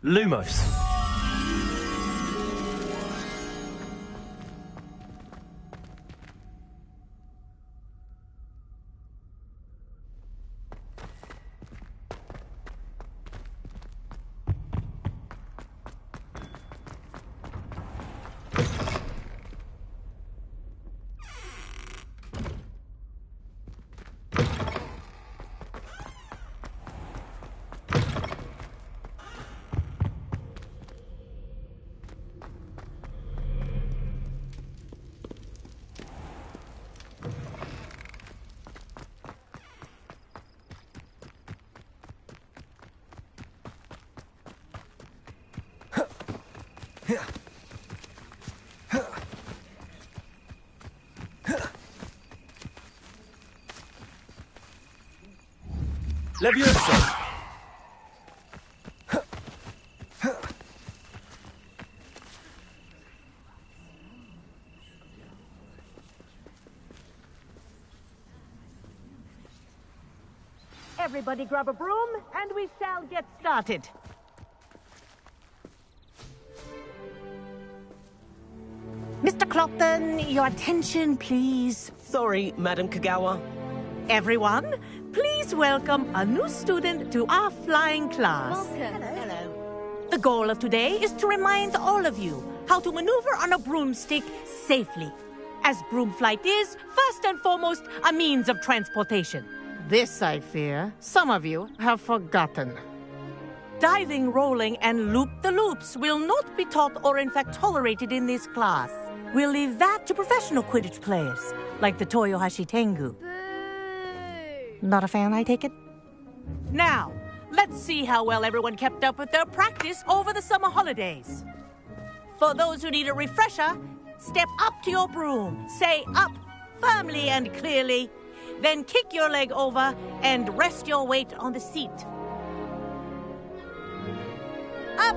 Lumos. Levioso! Everybody grab a broom, and we shall get started. Mr. Clopton, your attention, please. Sorry, Madam Kagawa. Everyone, please welcome a new student to our flying class. Welcome. Hello. The goal of today is to remind all of you how to maneuver on a broomstick safely, as broom flight is, first and foremost, a means of transportation. This, I fear, some of you have forgotten. Diving, rolling, and loop-the-loops will not be taught or in fact tolerated in this class. We'll leave that to professional Quidditch players, like the Toyohashi Tengu. Boo! Not a fan, I take it? Now, let's see how well everyone kept up with their practice over the summer holidays. For those who need a refresher, step up to your broom, say up firmly and clearly, then kick your leg over and rest your weight on the seat. Up!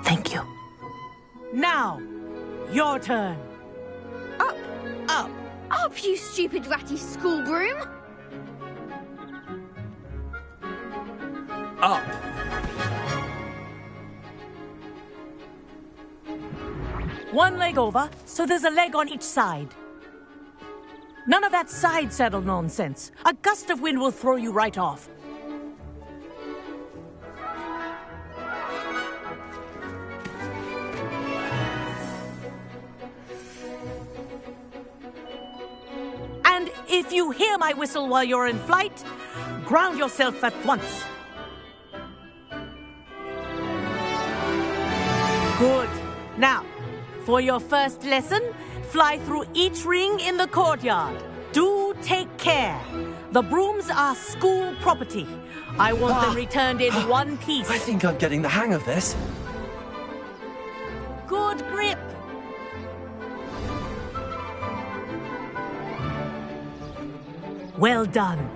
Thank you. Now, your turn. Up! Up! Up, you stupid ratty school broom! Up. One leg over, so there's a leg on each side. None of that side saddle nonsense. A gust of wind will throw you right off. And if you hear my whistle while you're in flight, ground yourself at once. Good. Now, for your first lesson, fly through each ring in the courtyard. Do take care. The brooms are school property. I want them returned in one piece. I think I'm getting the hang of this. Good grip. Well done.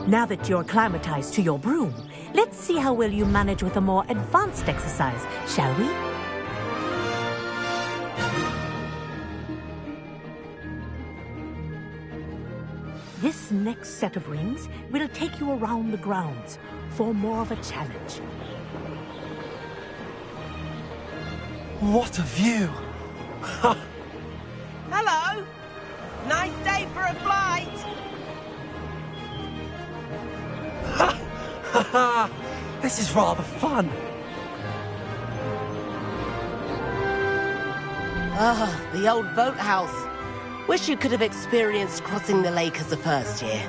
Now that you're acclimatized to your broom, let's see how well you manage with a more advanced exercise, shall we? This next set of rings will take you around the grounds for more of a challenge. What a view! Hello! Nice day for a flight! This is rather fun. Ah, the old boathouse. Wish you could have experienced crossing the lake as a first year.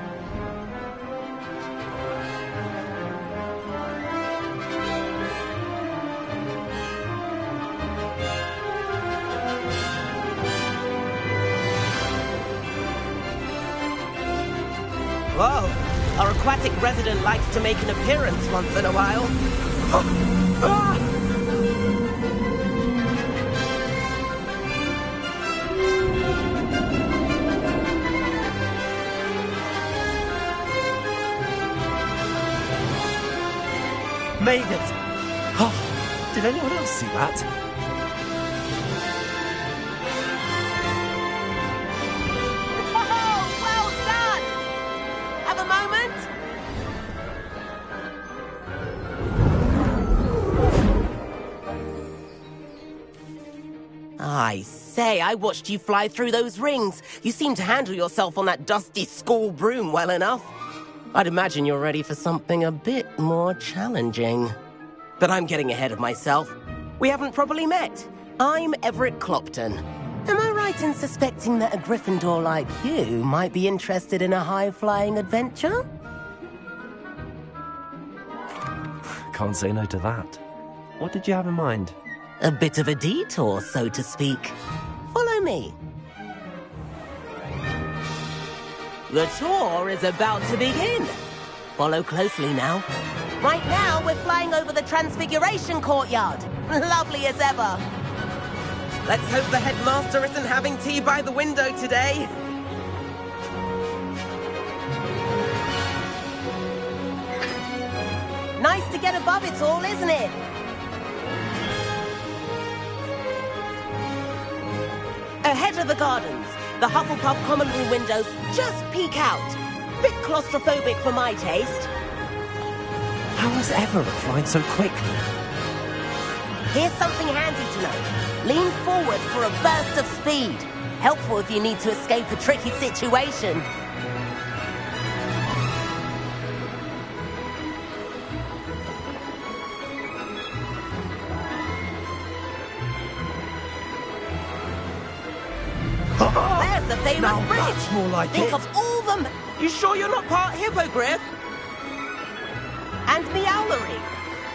Whoa, our aquatic resident likes to make an appearance once in a while. made it! Oh, did anyone else see that? Oh, well done! Have a moment? I say, I watched you fly through those rings. You seem to handle yourself on that dusty school broom well enough. I'd imagine you're ready for something a bit more challenging. But I'm getting ahead of myself. We haven't properly met. I'm Everett Clopton. Am I right in suspecting that a Gryffindor like you might be interested in a high-flying adventure? Can't say no to that. What did you have in mind? A bit of a detour, so to speak. Follow me. The tour is about to begin. Follow closely now. Right now, we're flying over the Transfiguration Courtyard. Lovely as ever. Let's hope the headmaster isn't having tea by the window today. Nice to get above it all, isn't it? Ahead of the gardens, the Hufflepuff common room windows just peek out. Bit claustrophobic for my taste. How was Everett flying so quickly? Here's something handy to know. Lean forward for a burst of speed. Helpful if you need to escape a tricky situation. There's the famous Now bridge. that's more like Think it. of all them. You sure you're not part hippogriff? And Meowlery.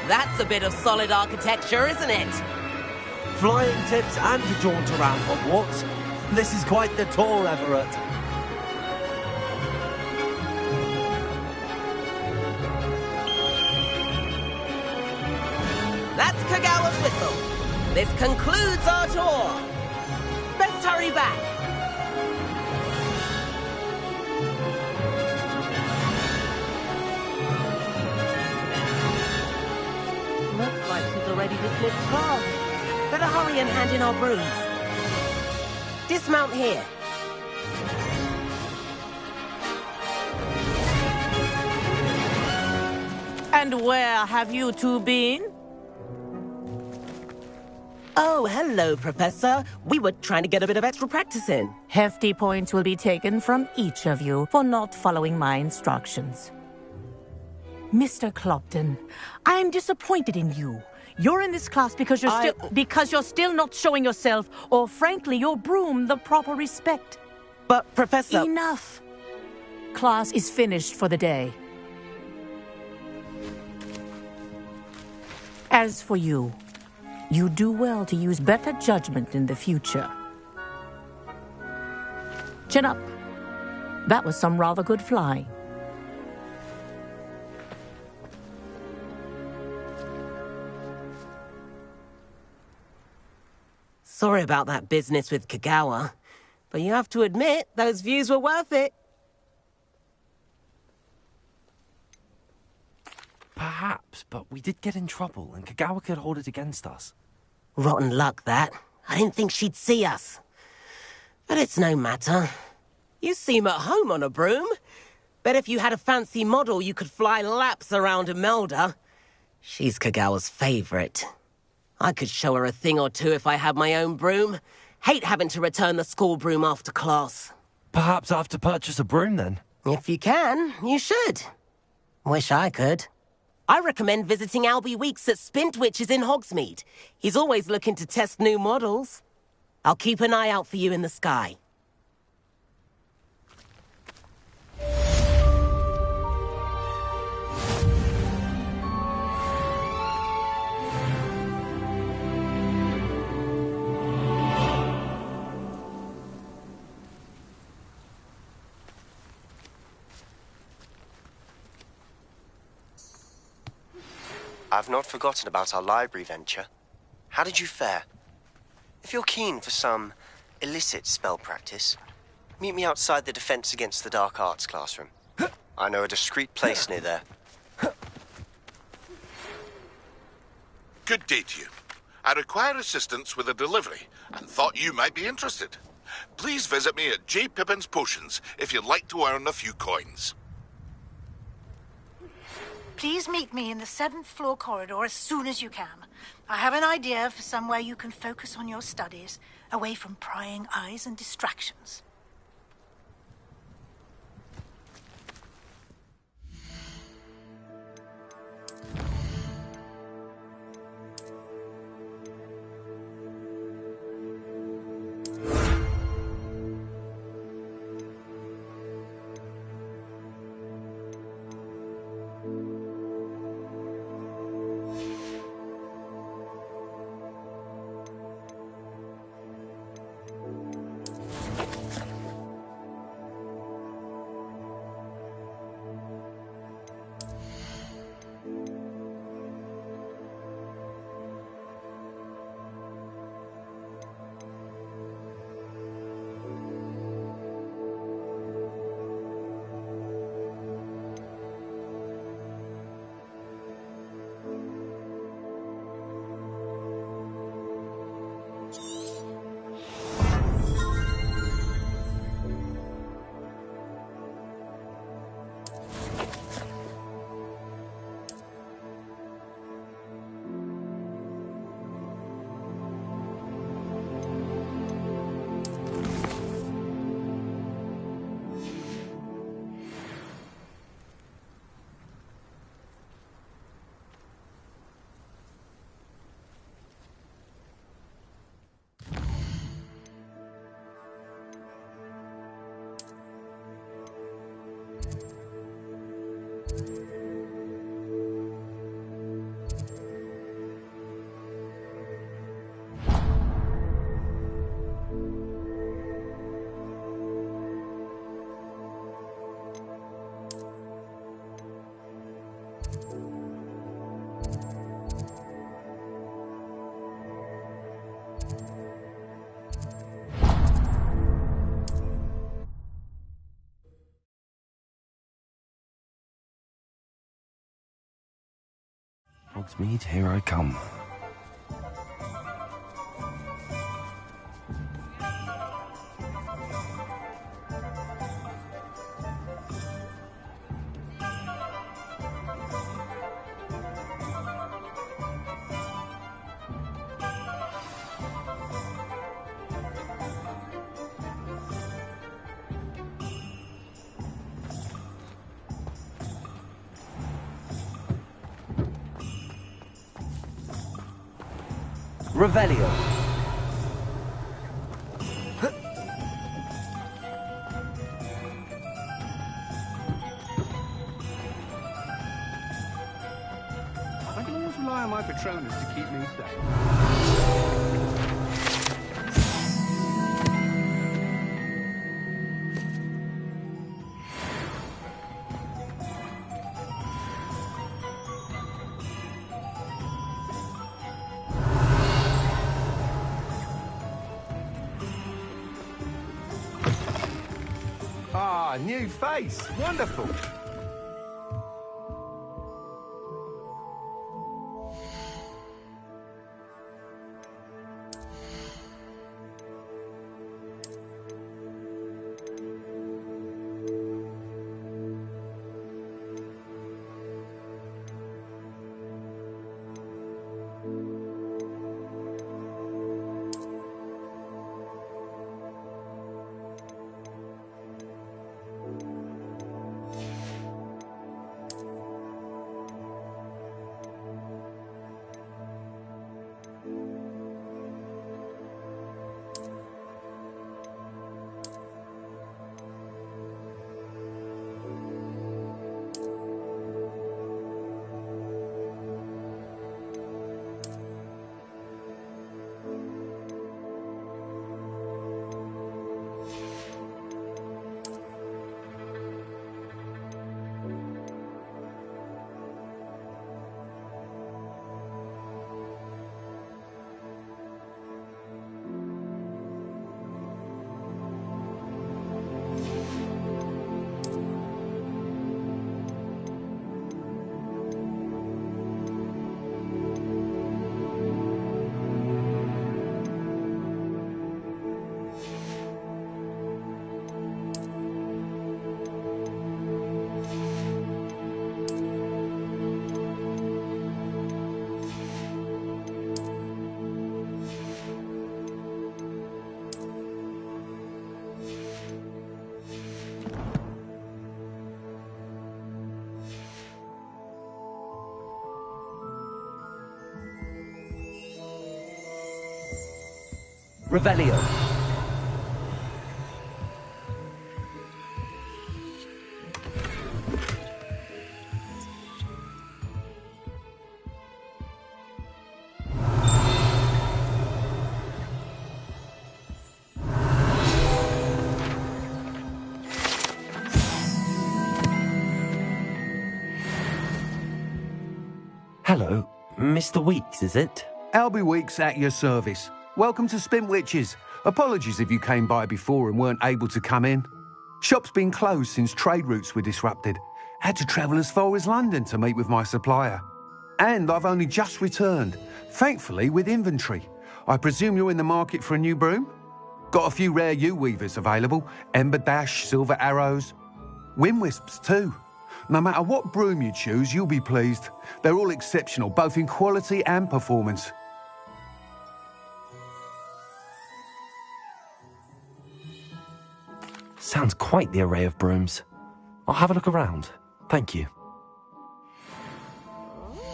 That's a bit of solid architecture, isn't it? Flying tips and a jaunt around Hogwarts. This is quite the tour, Everett. That's Kagawa's whistle. This concludes our tour. Best hurry back. Looks like she's already dismissed class. Better hurry and hand in our brooms. Dismount here. And where have you two been? Oh, hello, Professor. We were trying to get a bit of extra practice in. Hefty points will be taken from each of you for not following my instructions. Mr. Clopton, I'm disappointed in you. You're in this class because you're still not showing yourself, or frankly, your broom the proper respect. But, Professor... Enough. Class is finished for the day. As for you, you do well to use better judgment in the future. Chin up. That was some rather good flying. Sorry about that business with Kagawa, but you have to admit, those views were worth it. Perhaps, but we did get in trouble, and Kagawa could hold it against us. Rotten luck, that. I didn't think she'd see us. But it's no matter. You seem at home on a broom. Bet if you had a fancy model, you could fly laps around Imelda. She's Kagawa's favorite. I could show her a thing or two if I had my own broom. Hate having to return the school broom after class. Perhaps I have to purchase a broom, then? If you can, you should. Wish I could. I recommend visiting Albie Weeks at Spintwitches in Hogsmeade. He's always looking to test new models. I'll keep an eye out for you in the sky. I've not forgotten about our library venture. How did you fare? If you're keen for some illicit spell practice, meet me outside the Defense Against the Dark Arts classroom. I know a discreet place near there. Good day to you. I require assistance with a delivery and thought you might be interested. Please visit me at J. Pippin's Potions if you'd like to earn a few coins. Please meet me in the 7th floor corridor as soon as you can. I have an idea for somewhere you can focus on your studies, away from prying eyes and distractions. Hogsmeade, here I come. Revelio. I can always rely on my Patronus to keep me safe. Ah, new face. Wonderful. Revelio. Hello, Mr. Weeks, is it? Albie Weeks at your service. Welcome to Spintwitches. Apologies if you came by before and weren't able to come in. Shop's been closed since trade routes were disrupted. Had to travel as far as London to meet with my supplier. And I've only just returned, thankfully with inventory. I presume you're in the market for a new broom? Got a few rare U-weavers available. Ember Dash, Silver Arrows. Wind Wisps too. No matter what broom you choose, you'll be pleased. They're all exceptional, both in quality and performance. Sounds quite the array of brooms. I'll have a look around. Thank you.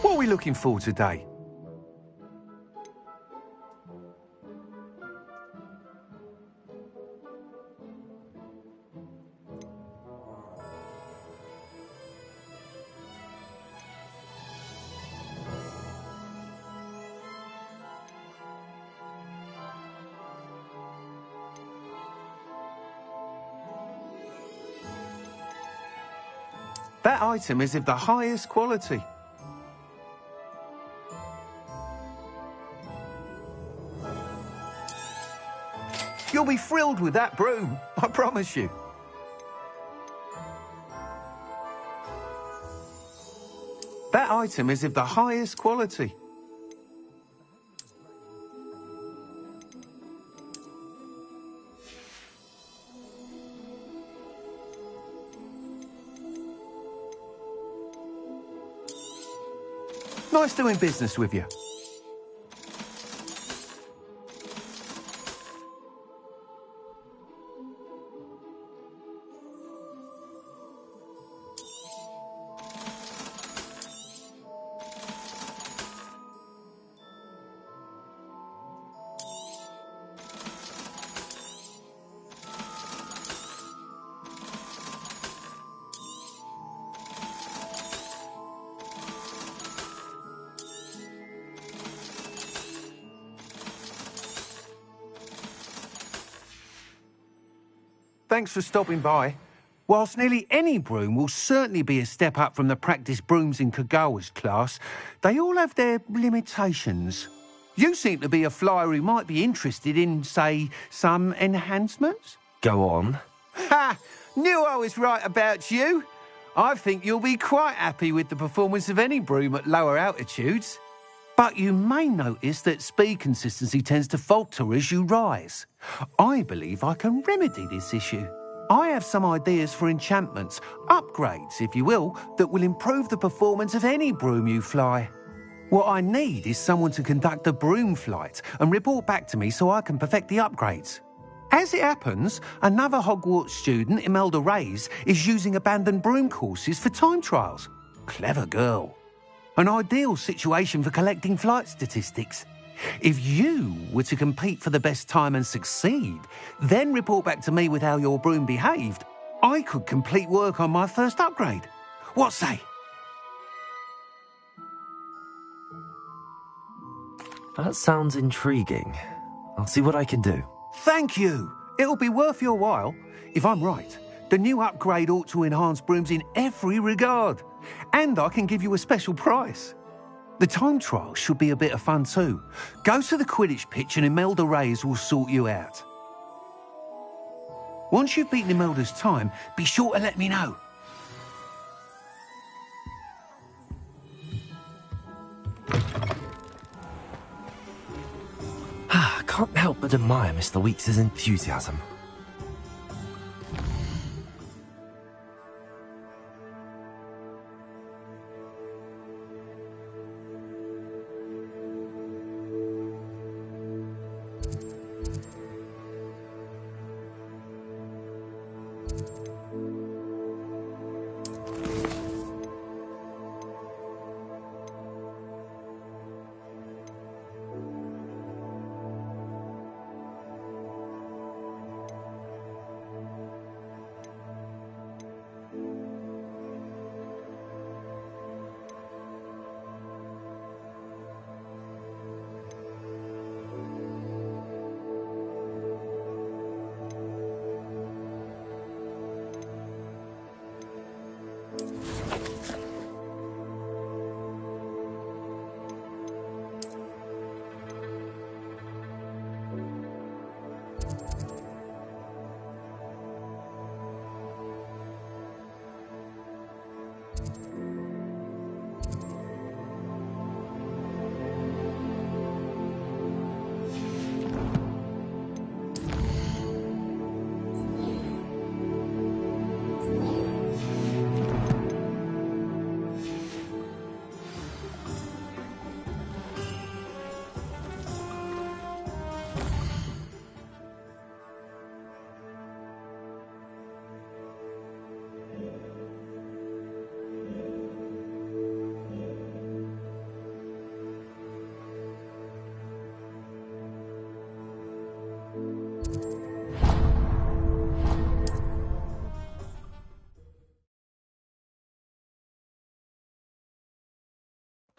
What are we looking for today? That item is of the highest quality. You'll be thrilled with that broom, I promise you. That item is of the highest quality. Nice doing business with you. Thanks for stopping by. Whilst nearly any broom will certainly be a step up from the practice brooms in Kagawa's class, they all have their limitations. You seem to be a flyer who might be interested in, say, some enhancements? Go on. Ha! Knew I was right about you. I think you'll be quite happy with the performance of any broom at lower altitudes. But you may notice that speed consistency tends to falter as you rise. I believe I can remedy this issue. I have some ideas for enchantments, upgrades, if you will, that will improve the performance of any broom you fly. What I need is someone to conduct a broom flight and report back to me so I can perfect the upgrades. As it happens, another Hogwarts student, Imelda Reyes, is using abandoned broom courses for time trials. Clever girl. An ideal situation for collecting flight statistics. If you were to compete for the best time and succeed, then report back to me with how your broom behaved, I could complete work on my first upgrade. What say? That sounds intriguing. I'll see what I can do. Thank you. It'll be worth your while. If I'm right, the new upgrade ought to enhance brooms in every regard. And I can give you a special price. The time trial should be a bit of fun too. Go to the Quidditch pitch and Imelda Reyes will sort you out. Once you've beaten Imelda's time, be sure to let me know. I can't help but admire Mr. Weeks' enthusiasm.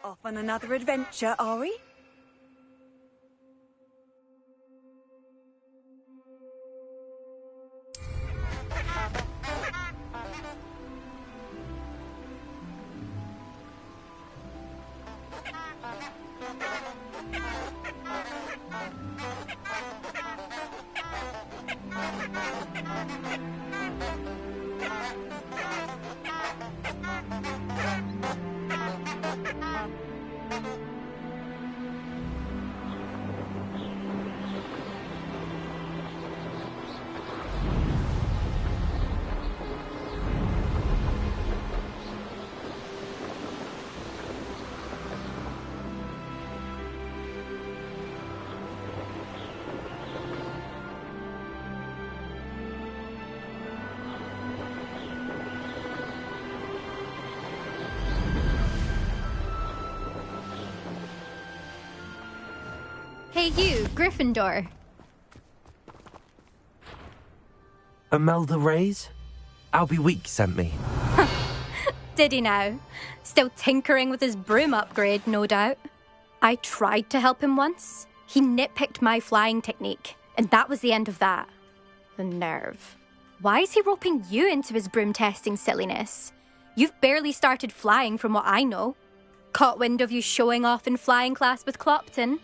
Off on another adventure, are we? Hey you, Gryffindor. Imelda Reyes? Albie Week sent me. Did he now? Still tinkering with his broom upgrade, no doubt. I tried to help him once. He nitpicked my flying technique, and that was the end of that. The nerve. Why is he roping you into his broom testing silliness? You've barely started flying from what I know. Caught wind of you showing off in flying class with Clopton.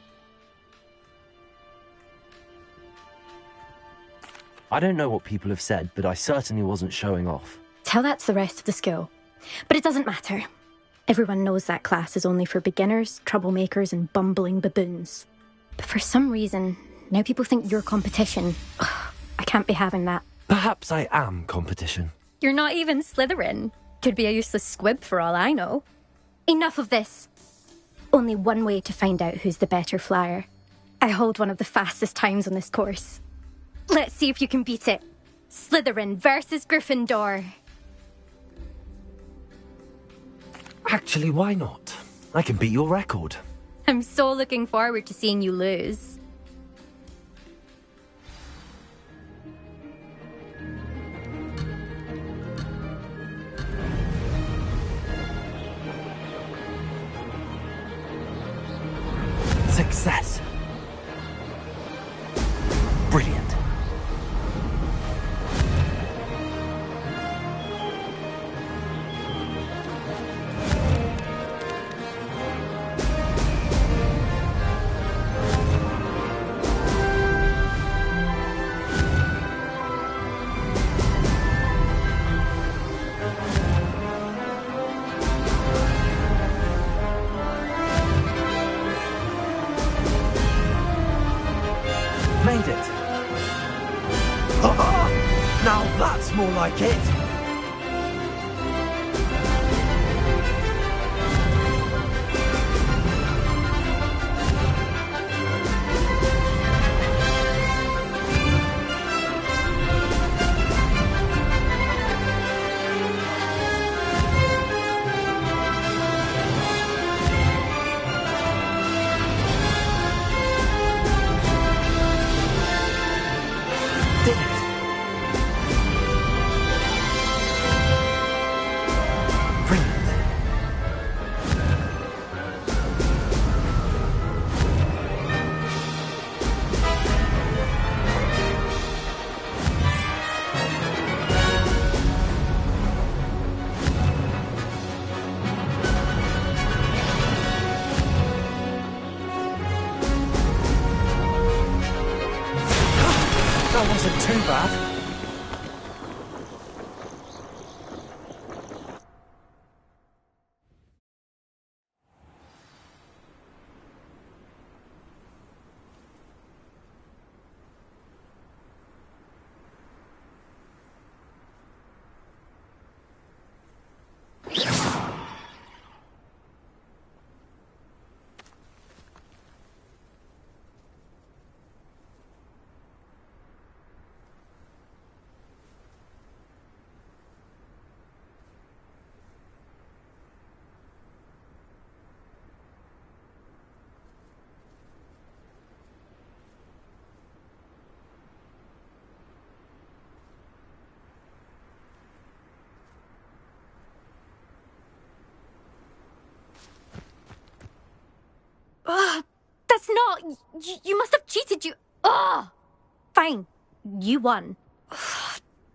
I don't know what people have said, but I certainly wasn't showing off. Tell that to the rest of the school. But it doesn't matter. Everyone knows that class is only for beginners, troublemakers, and bumbling baboons. But for some reason, now people think you're competition. Ugh, I can't be having that. Perhaps I am competition. You're not even Slytherin. Could be a useless squib for all I know. Enough of this. Only one way to find out who's the better flyer. I hold one of the fastest times on this course. Let's see if you can beat it. Slytherin versus Gryffindor. Actually, why not? I can beat your record. I'm so looking forward to seeing you lose. Success. Brilliant. Made it. Now that's more like it. Did it. not! You must have cheated, you... Ugh! Fine. You won.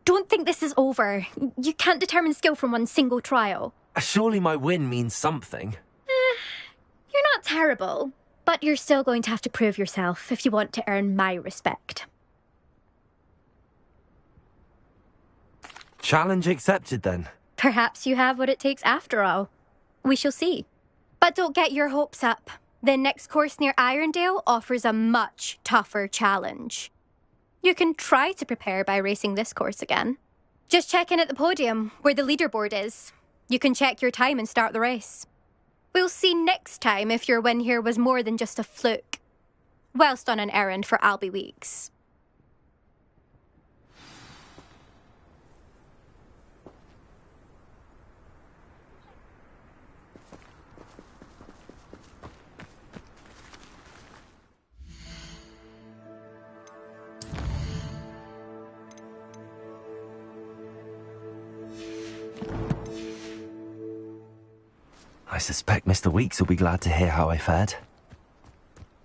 Don't think this is over. You can't determine skill from one single trial. Surely my win means something. You're not terrible, but you're still going to have to prove yourself if you want to earn my respect. Challenge accepted, then. Perhaps you have what it takes after all. We shall see. But don't get your hopes up. The next course near Irondale offers a much tougher challenge. You can try to prepare by racing this course again. Just check in at the podium, where the leaderboard is. You can check your time and start the race. We'll see next time if your win here was more than just a fluke. Whilst on an errand for Albie Weeks. I suspect Mr. Weeks will be glad to hear how I fared.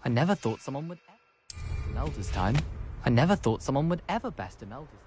I never thought someone would ever Imelda's time. I never thought someone would ever best Imelda's time.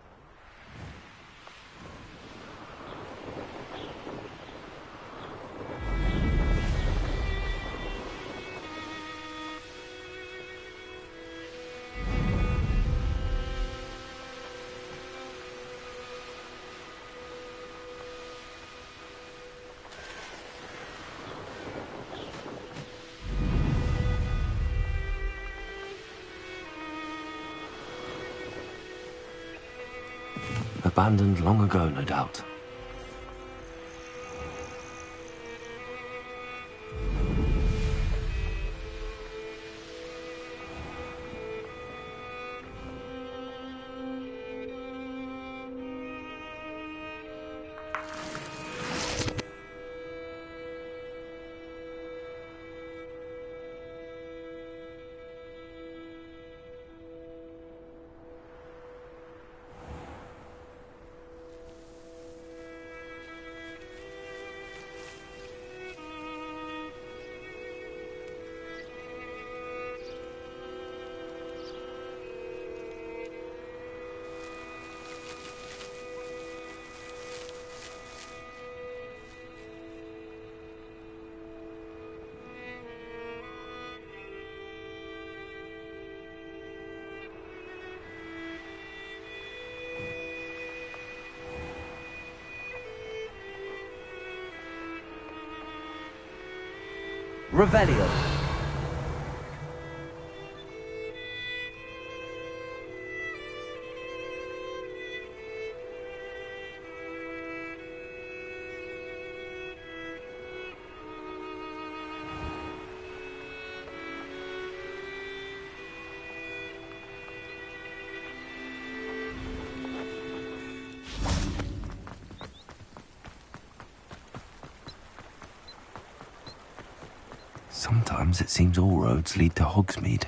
Abandoned long ago, no doubt. Revelio. Sometimes it seems all roads lead to Hogsmeade.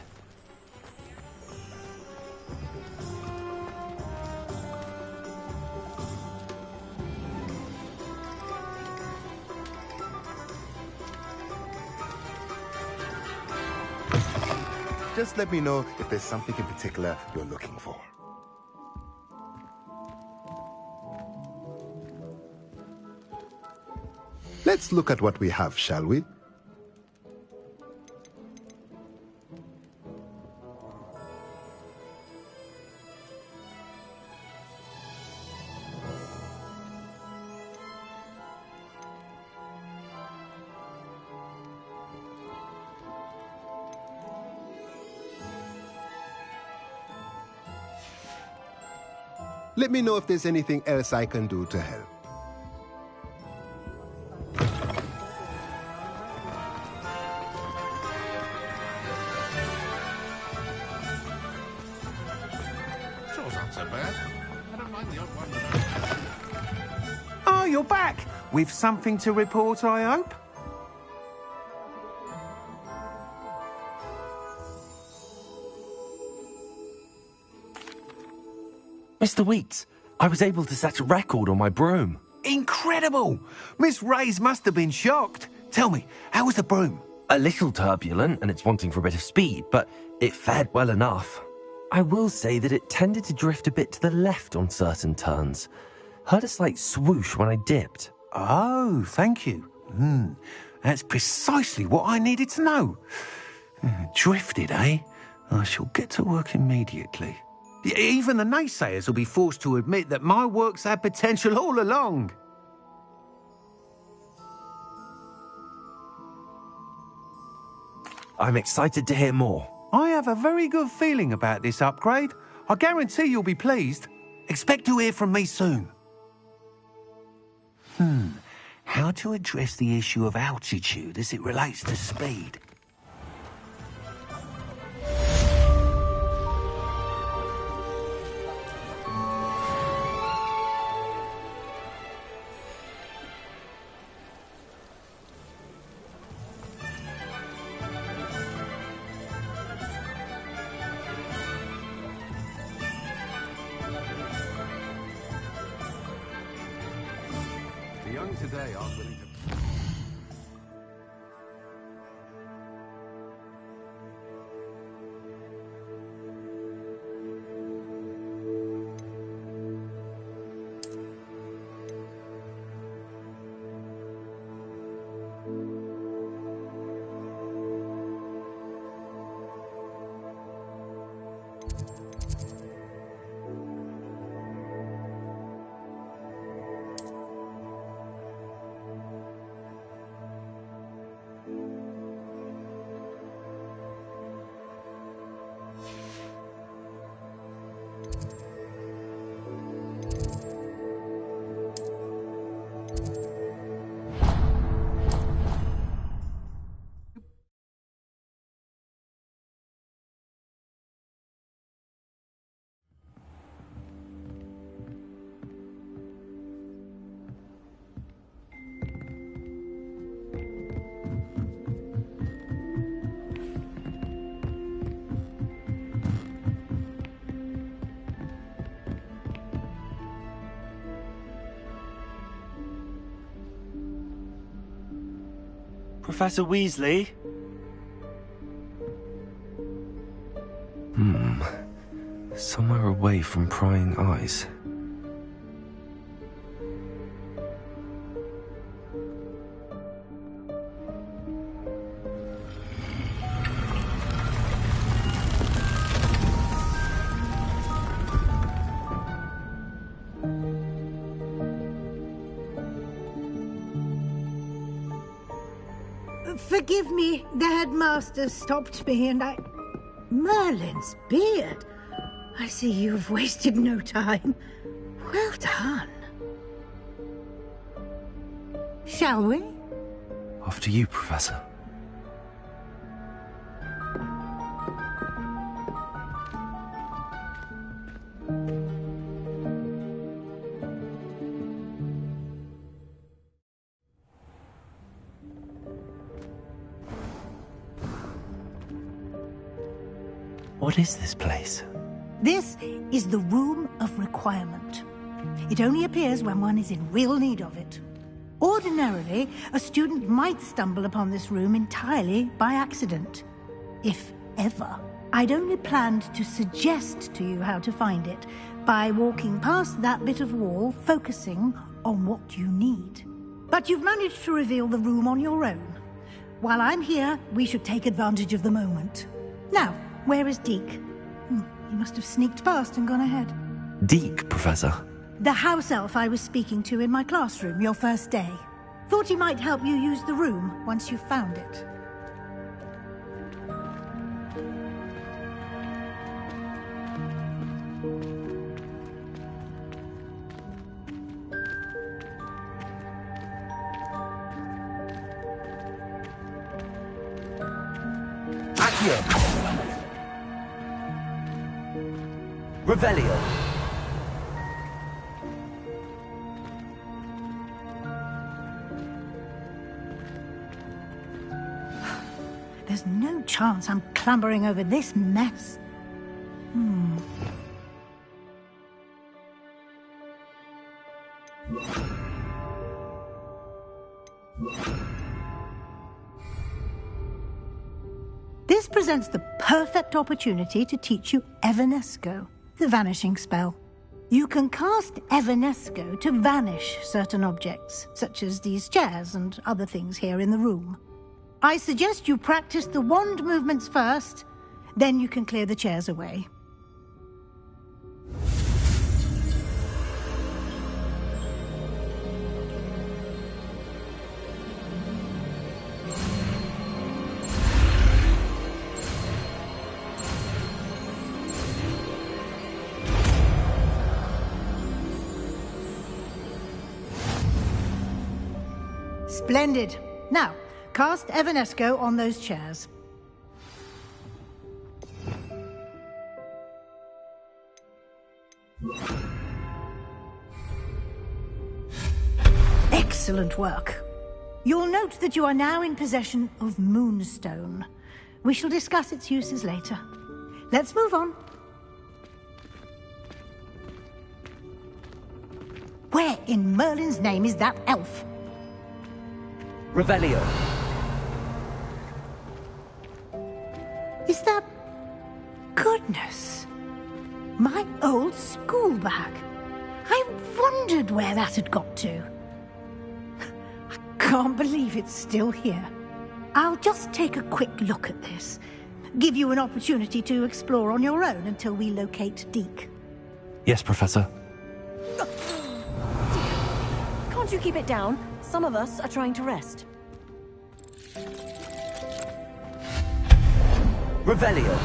Just let me know if there's something in particular you're looking for. Let's look at what we have, shall we? Let me know if there's anything else I can do to help. Shore's not so bad. I don't mind the odd one. Oh, you're back! With something to report, I hope? Mr. Weeks, I was able to set a record on my broom. Incredible! Miss Reyes must have been shocked. Tell me, how was the broom? A little turbulent, and it's wanting for a bit of speed, but it fared well enough. I will say that it tended to drift a bit to the left on certain turns. Heard a slight swoosh when I dipped. Oh, thank you. That's precisely what I needed to know. Drifted, eh? I shall get to work immediately. Even the naysayers will be forced to admit that my work's had potential all along. I'm excited to hear more. I have a very good feeling about this upgrade. I guarantee you'll be pleased. Expect to hear from me soon. How to address the issue of altitude as it relates to speed? The young today aren't willing to... Professor Weasley? Somewhere away from prying eyes. Forgive me, the headmaster stopped me and I... Merlin's beard. I see you've wasted no time. Well done. Shall we? After you, Professor. What is this place? This is the Room of Requirement. It only appears when one is in real need of it. Ordinarily, a student might stumble upon this room entirely by accident. If ever. I'd only planned to suggest to you how to find it by walking past that bit of wall, focusing on what you need. But you've managed to reveal the room on your own. While I'm here, we should take advantage of the moment. Now, where is Deke? He must have sneaked past and gone ahead. Deke, Professor. The house elf I was speaking to in my classroom your first day. Thought he might help you use the room once you found it. Accio! Revelio! There's no chance I'm clambering over this mess. This presents the perfect opportunity to teach you Evanesco, the vanishing spell. You can cast Evanesco to vanish certain objects, such as these chairs and other things here in the room. I suggest you practice the wand movements first, then you can clear the chairs away. Splendid. Now, cast Evanesco on those chairs. Excellent work. You'll note that you are now in possession of Moonstone. We shall discuss its uses later. Let's move on. Where in Merlin's name is that elf? Revelio. Is that... Goodness. My old school bag. I wondered where that had got to. I can't believe it's still here. I'll just take a quick look at this. Give you an opportunity to explore on your own until we locate Deke. Yes, Professor. Can't you keep it down? Some of us are trying to rest. Revelio.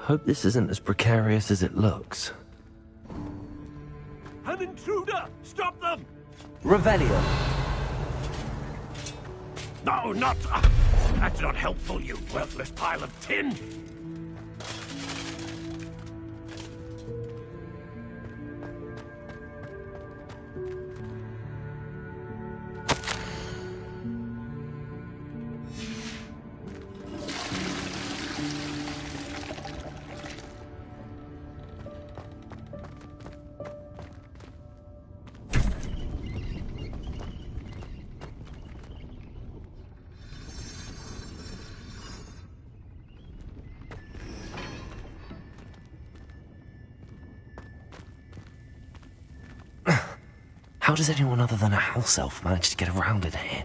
Hope this isn't as precarious as it looks. An intruder! Stop them! Revelio. No, not... that's not helpful, you worthless pile of tin! How does anyone other than a house elf manage to get around in here?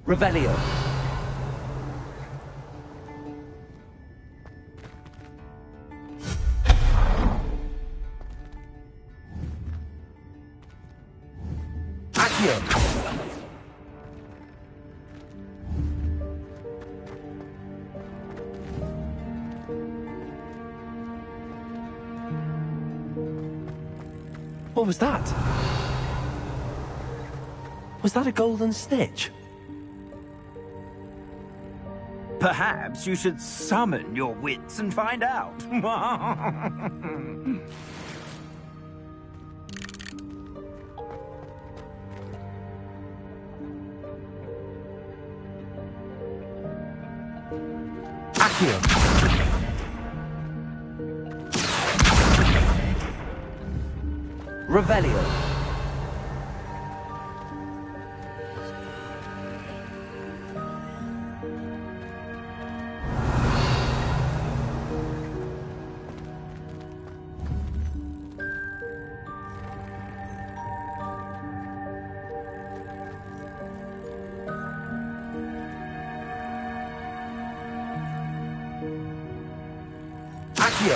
Revelio. Accio. What was that? Was that a golden snitch? Perhaps you should summon your wits and find out. Accio. Revelio. Accio!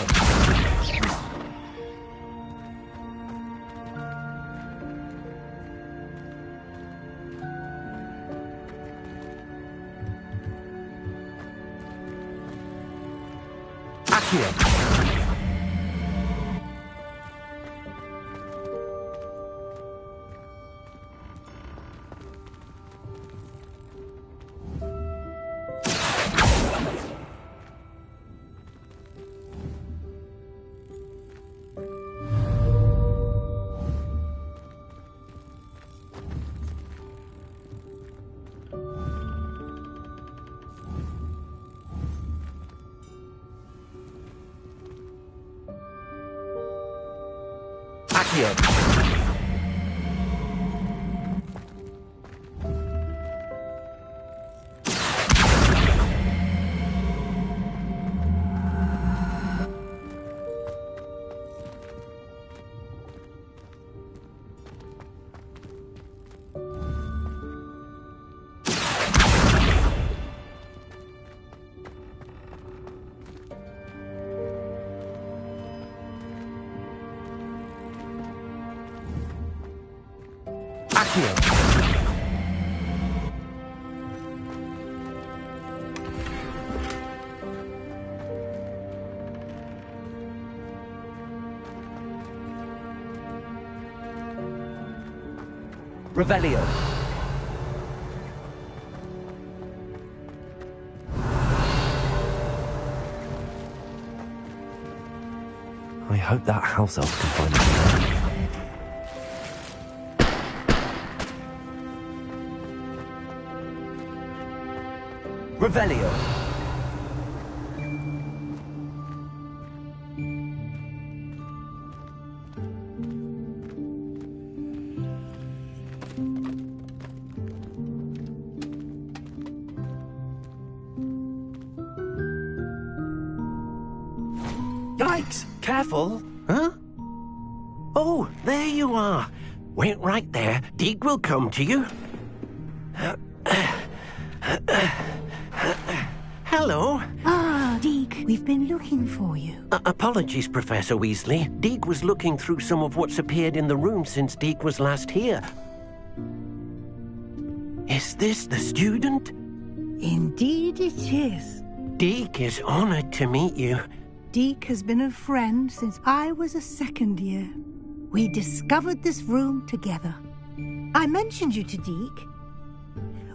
Accio! Revelio. I hope that house elf can find me. Revelio. Yikes! Careful! Huh? Oh, there you are. Wait right there. Deke will come to you. Hello. Ah, Deke, we've been looking for you. Apologies, Professor Weasley. Deke was looking through some of what's appeared in the room since Deke was last here. Is this the student? Indeed it is. Deke is honored to meet you. Deke has been a friend since I was a second year. We discovered this room together. I mentioned you to Deke.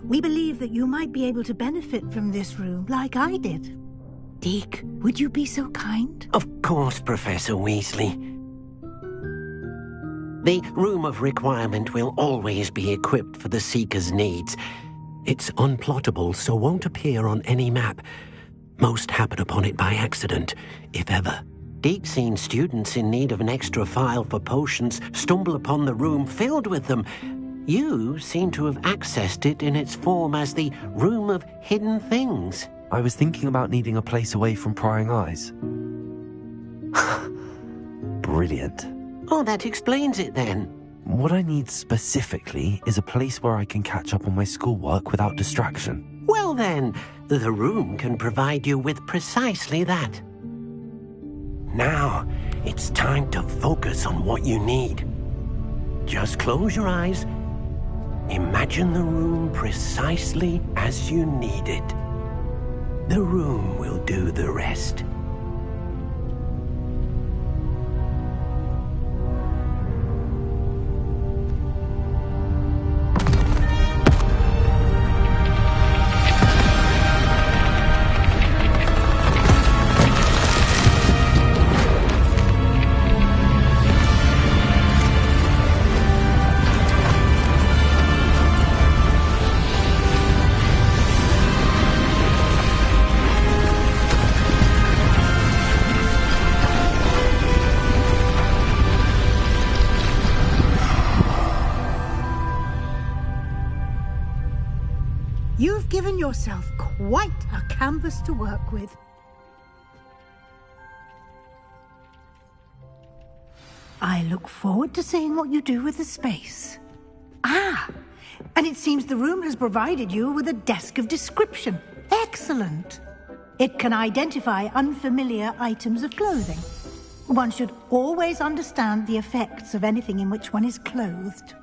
We believe that you might be able to benefit from this room like I did. Deke, would you be so kind? Of course, Professor Weasley. The Room of Requirement will always be equipped for the Seeker's needs. It's unplottable, so won't appear on any map. Most happen upon it by accident, if ever. Deke's seen students in need of an extra file for potions stumble upon the room filled with them. You seem to have accessed it in its form as the Room of Hidden Things. I was thinking about needing a place away from prying eyes. Brilliant. Oh, that explains it then. What I need specifically is a place where I can catch up on my schoolwork without distraction. Well then, the room can provide you with precisely that. Now, it's time to focus on what you need. Just close your eyes. Imagine the room precisely as you need it. The room will do the rest. You've given yourself quite a canvas to work with. I look forward to seeing what you do with the space. Ah, and it seems the room has provided you with a desk of description. Excellent. It can identify unfamiliar items of clothing. One should always understand the effects of anything in which one is clothed.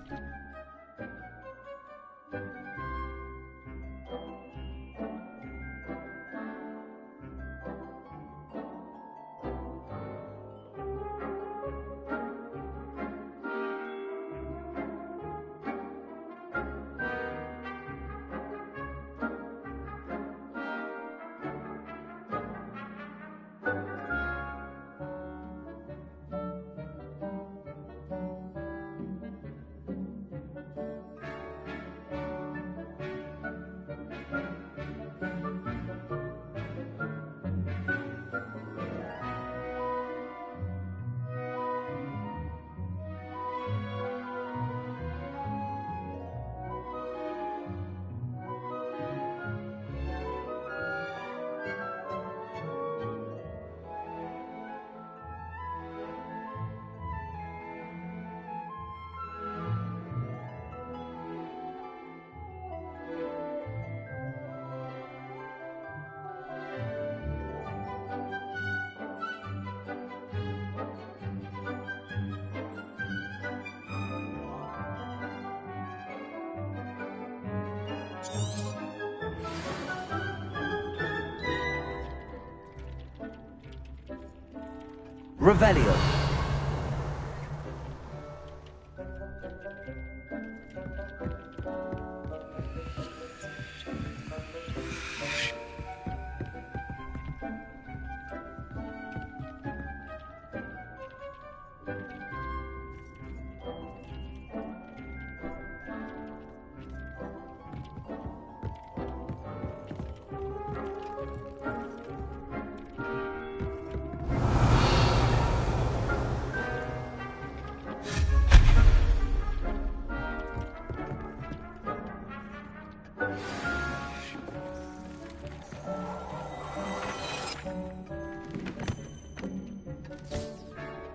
Revelio.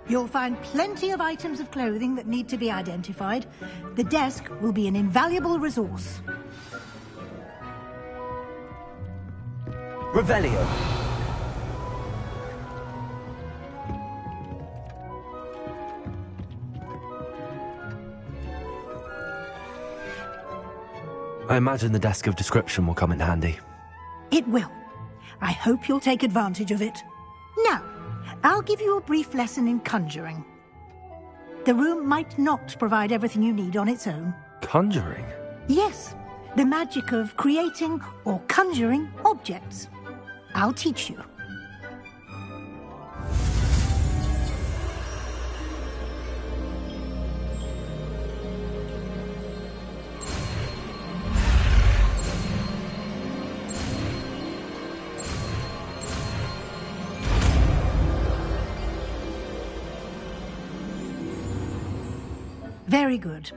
You'll find plenty of items of clothing that need to be identified. The desk will be an invaluable resource. Revelio. I imagine the desk of description will come in handy. It will. I hope you'll take advantage of it. Now, I'll give you a brief lesson in conjuring. The room might not provide everything you need on its own. Conjuring? Yes, the magic of creating or conjuring objects. I'll teach you. Very good.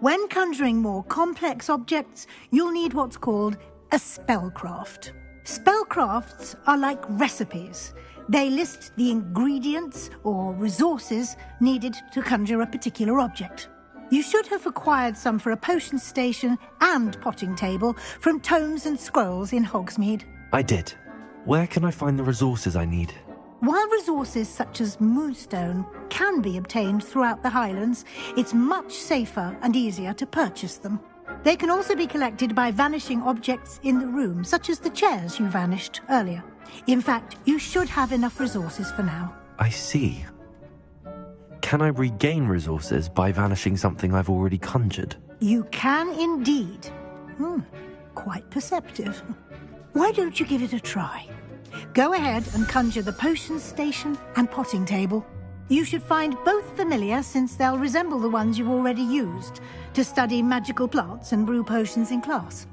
When conjuring more complex objects, you'll need what's called a spellcraft. Spellcrafts are like recipes. They list the ingredients or resources needed to conjure a particular object. You should have acquired some for a potion station and potting table from tomes and scrolls in Hogsmeade. I did. Where can I find the resources I need? While resources such as moonstone can be obtained throughout the Highlands, it's much safer and easier to purchase them. They can also be collected by vanishing objects in the room, such as the chairs you vanished earlier. In fact, you should have enough resources for now. I see. Can I regain resources by vanishing something I've already conjured? You can indeed. Quite perceptive. Why don't you give it a try? Go ahead and conjure the potion station and potting table. You should find both familiar, since they'll resemble the ones you've already used to study magical plants and brew potions in class.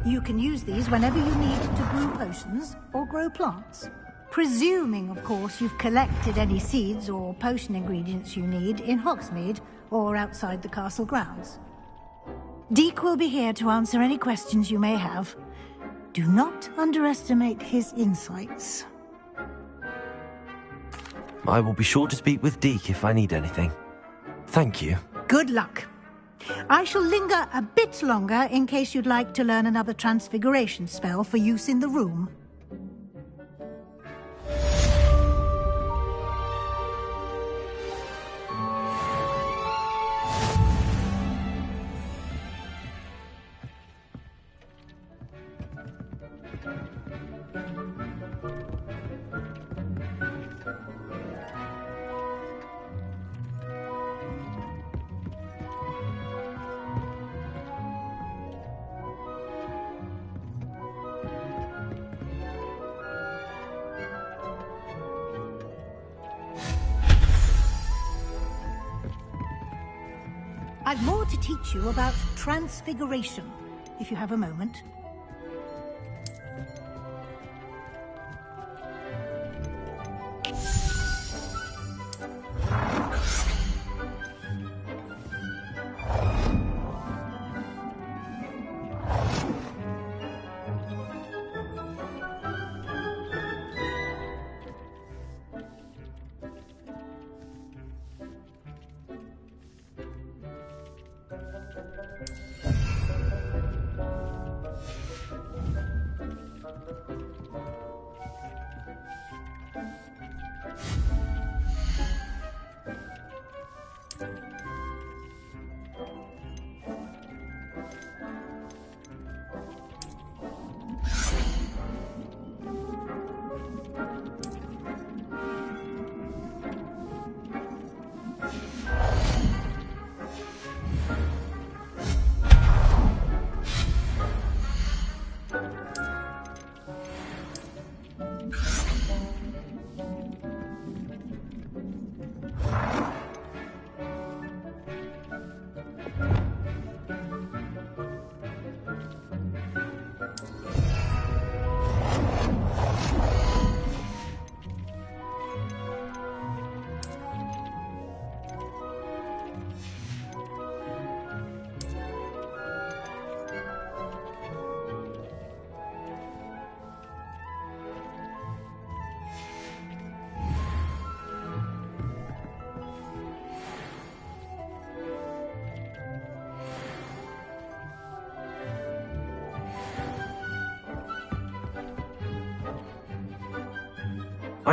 You can use these whenever you need to brew potions or grow plants. Presuming, of course, you've collected any seeds or potion ingredients you need in Hogsmeade or outside the castle grounds. Deek will be here to answer any questions you may have. Do not underestimate his insights. I will be sure to speak with Deek if I need anything. Thank you. Good luck. I shall linger a bit longer in case you'd like to learn another transfiguration spell for use in the room. I've more to teach you about transfiguration, if you have a moment.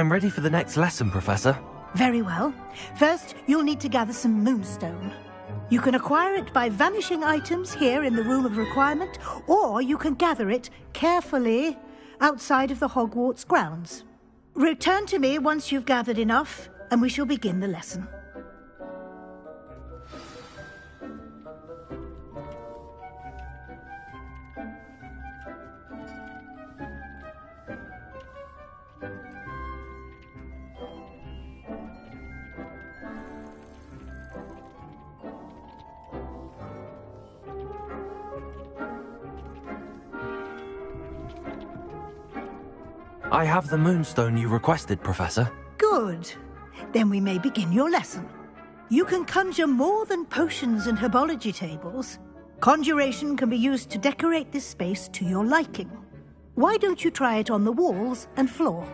I'm ready for the next lesson, Professor. Very well. First, you'll need to gather some moonstone. You can acquire it by vanishing items here in the Room of Requirement, or you can gather it carefully outside of the Hogwarts grounds. Return to me once you've gathered enough, and we shall begin the lesson. I have the moonstone you requested, Professor. Good. Then we may begin your lesson. You can conjure more than potions and herbology tables. Conjuration can be used to decorate this space to your liking. Why don't you try it on the walls and floor?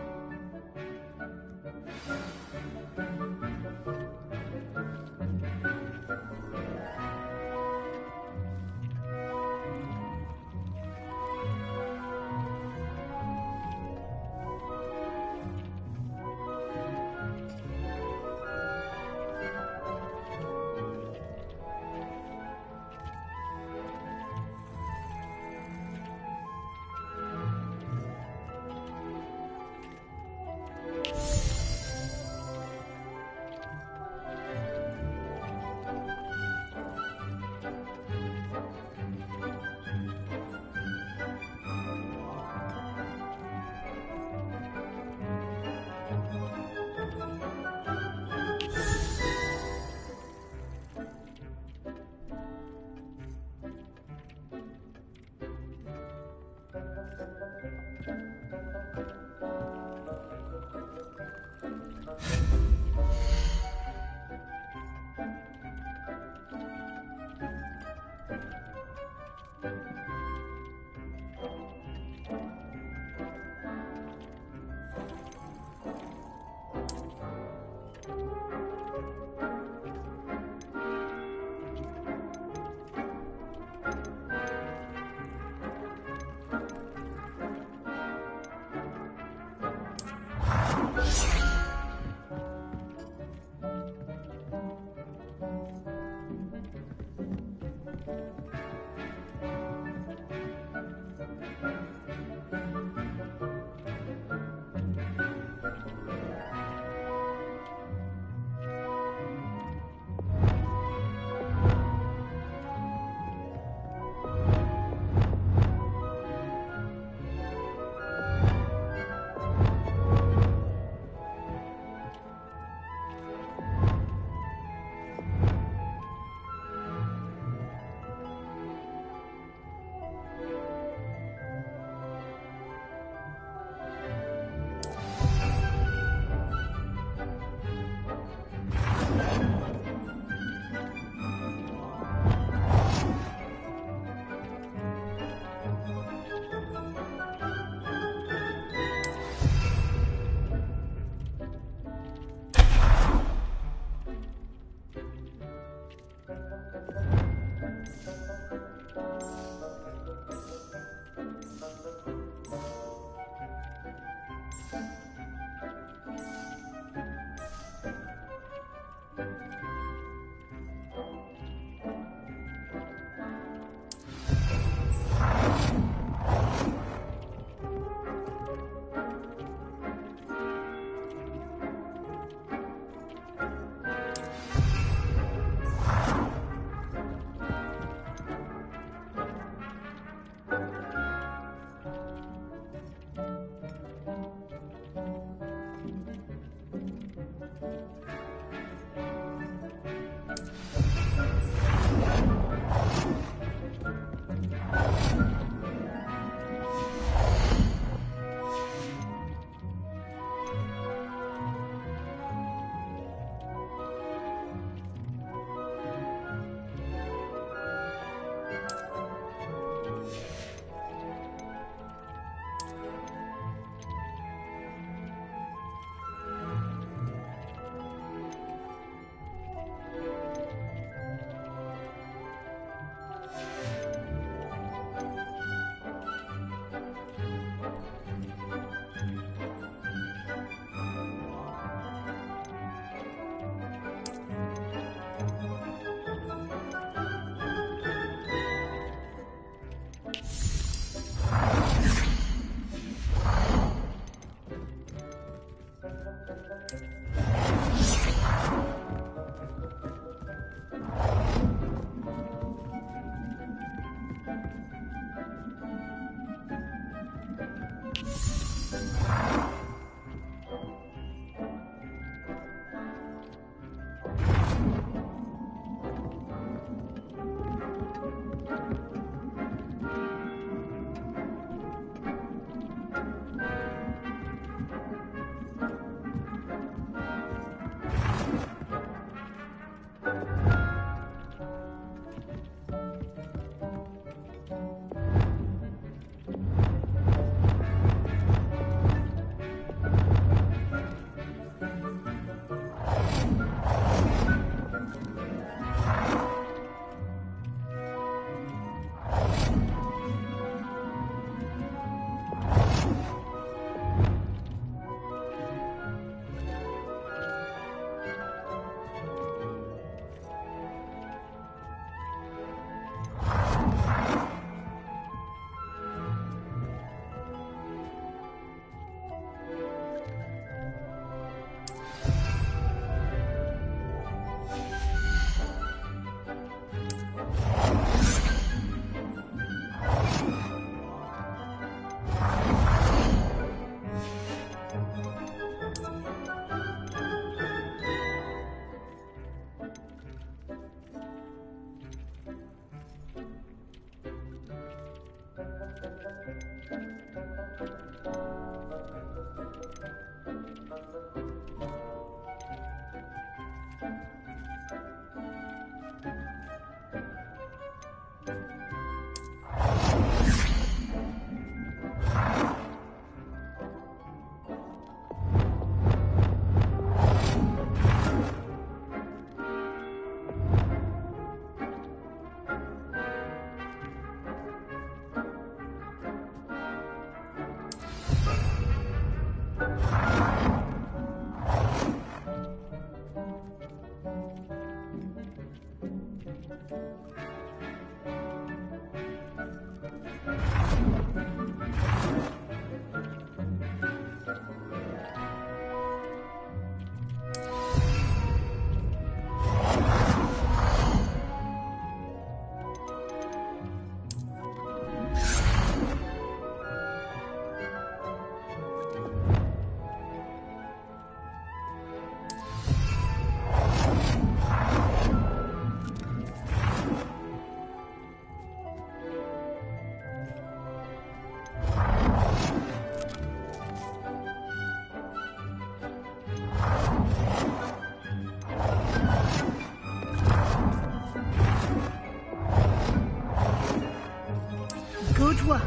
Good work.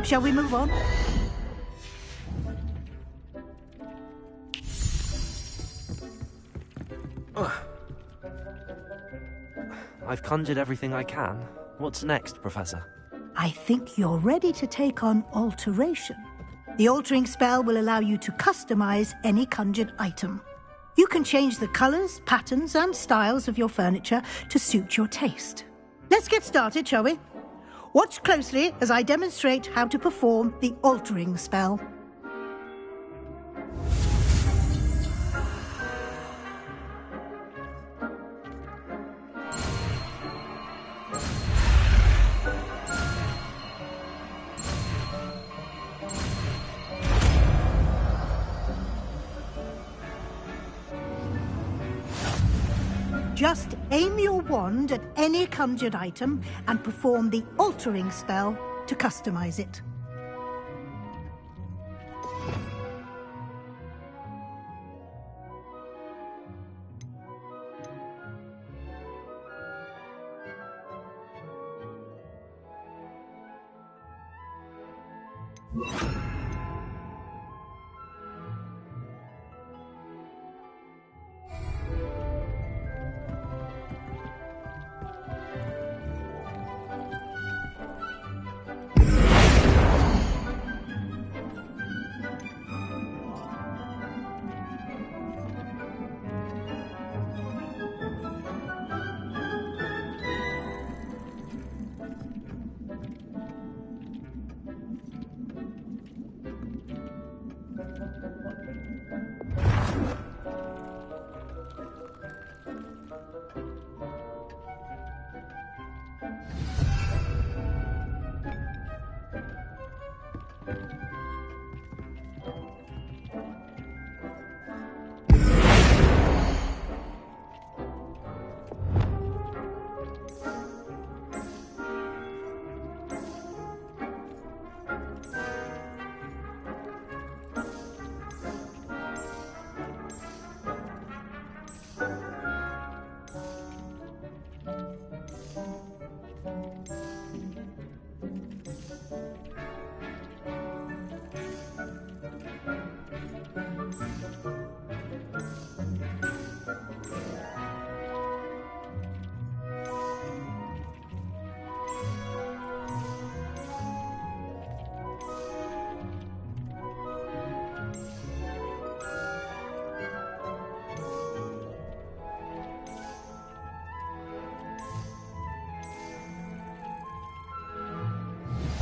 Shall we move on? I've conjured everything I can. What's next, Professor? I think you're ready to take on alteration. The altering spell will allow you to customize any conjured item. You can change the colors, patterns, and styles of your furniture to suit your taste. Let's get started, shall we? Watch closely as I demonstrate how to perform the altering spell. Just aim your wand at any conjured item and perform the altering spell to customize it.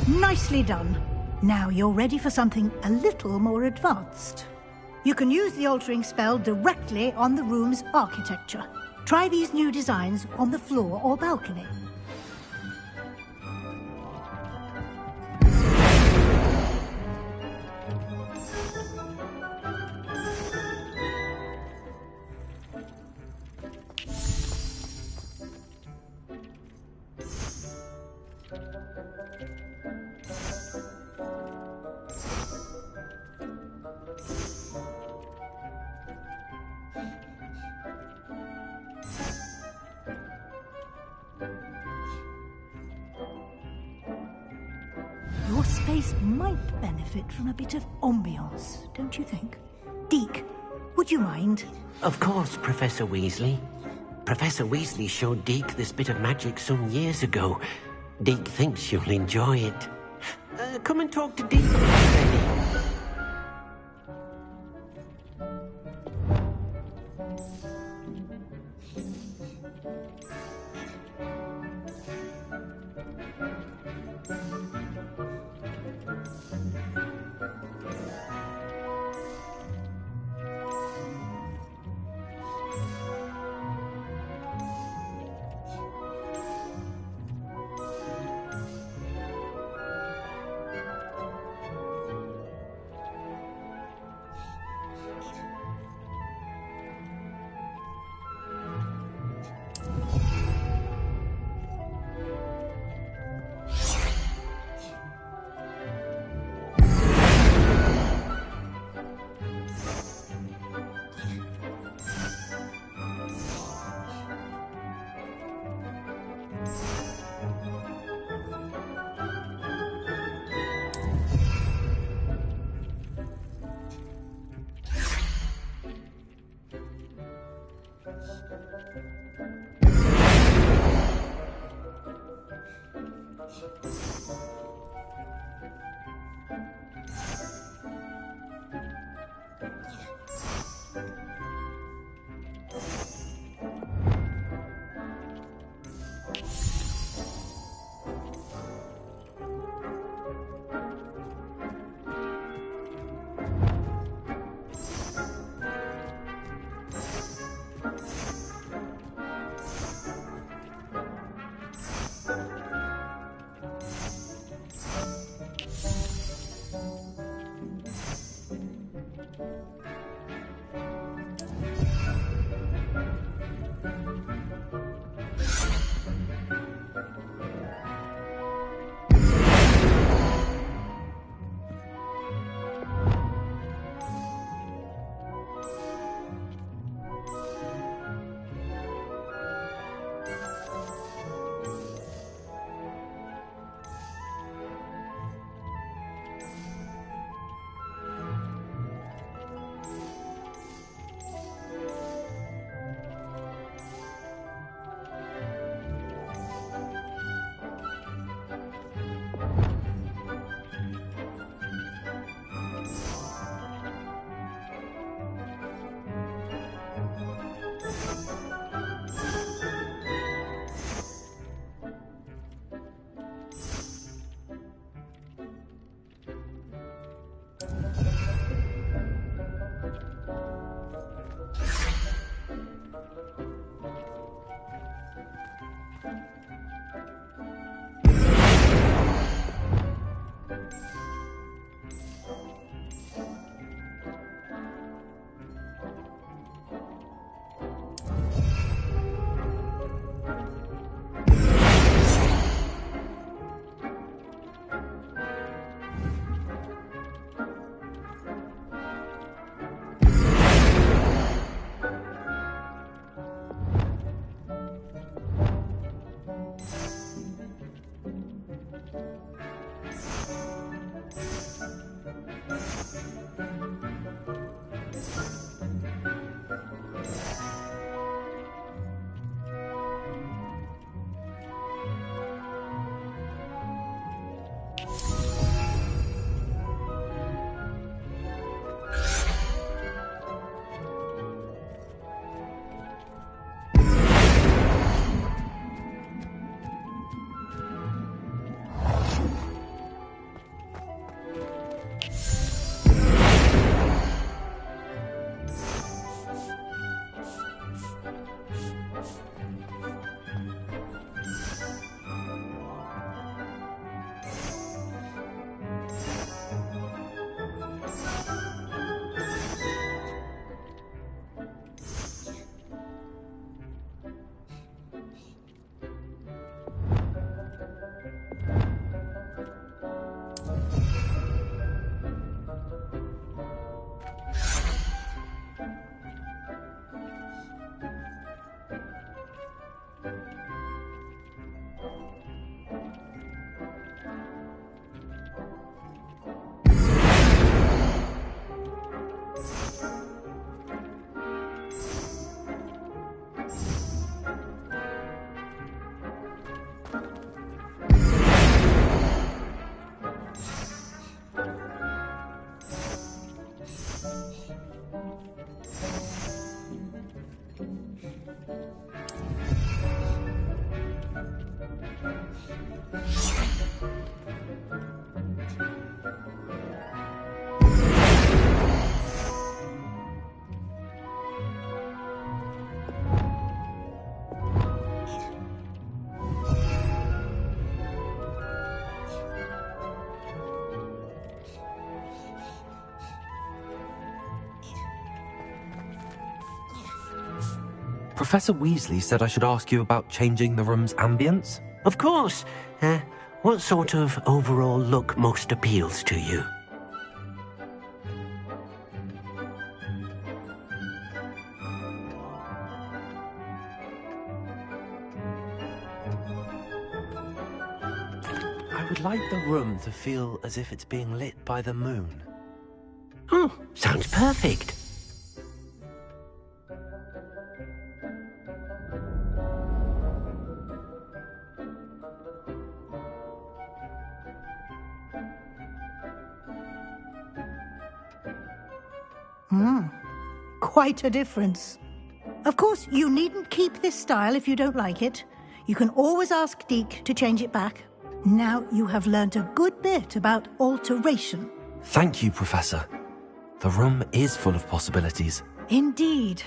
Nicely done. Now you're ready for something a little more advanced. You can use the altering spell directly on the room's architecture. Try these new designs on the floor or balcony. Your space might benefit from a bit of ambiance, don't you think? Deke, would you mind? Of course, Professor Weasley. Professor Weasley showed Deke this bit of magic some years ago. Deke thinks you'll enjoy it. Come and talk to Deke when you're ready. Professor Weasley said I should ask you about changing the room's ambience. Of course. What sort of overall look most appeals to you? I would like the room to feel as if it's being lit by the moon. Oh, sounds perfect. Quite a difference. Of course, you needn't keep this style if you don't like it. You can always ask Deke to change it back. Now you have learnt a good bit about alteration. Thank you, Professor. The room is full of possibilities. Indeed.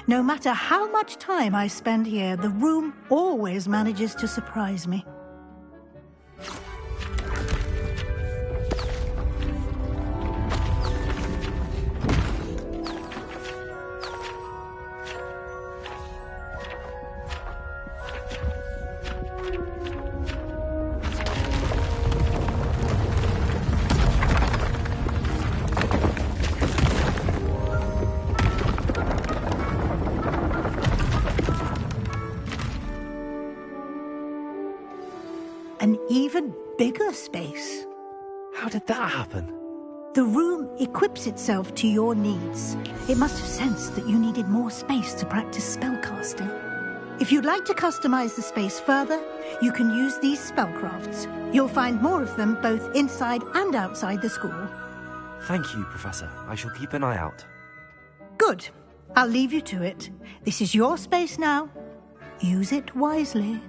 No matter how much time I spend here, the room always manages to surprise me. An even bigger space. How did that happen? The room equips itself to your needs. It must have sensed that you needed more space to practice spellcasting. If you'd like to customize the space further, you can use these spellcrafts. You'll find more of them both inside and outside the school. Thank you, Professor. I shall keep an eye out. Good. I'll leave you to it. This is your space now. Use it wisely.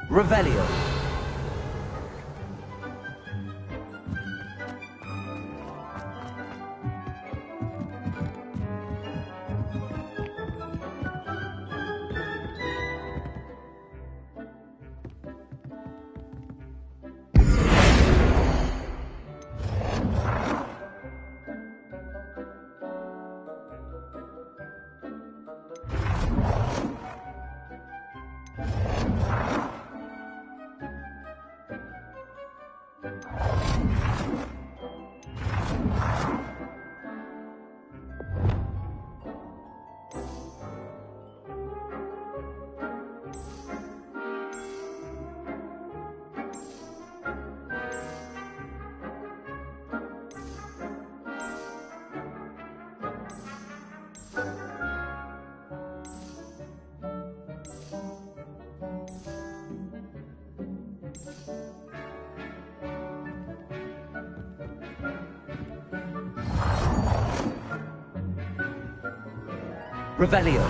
Revelio. Revelio.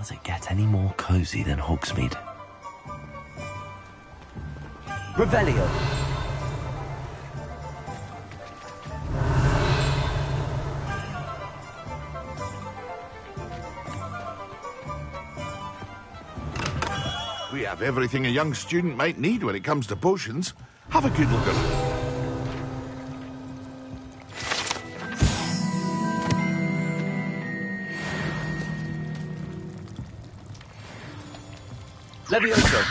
Does it get any more cozy than Hogsmeade? Revelio! We have everything a young student might need when it comes to potions. Have a good look at it. Levioso!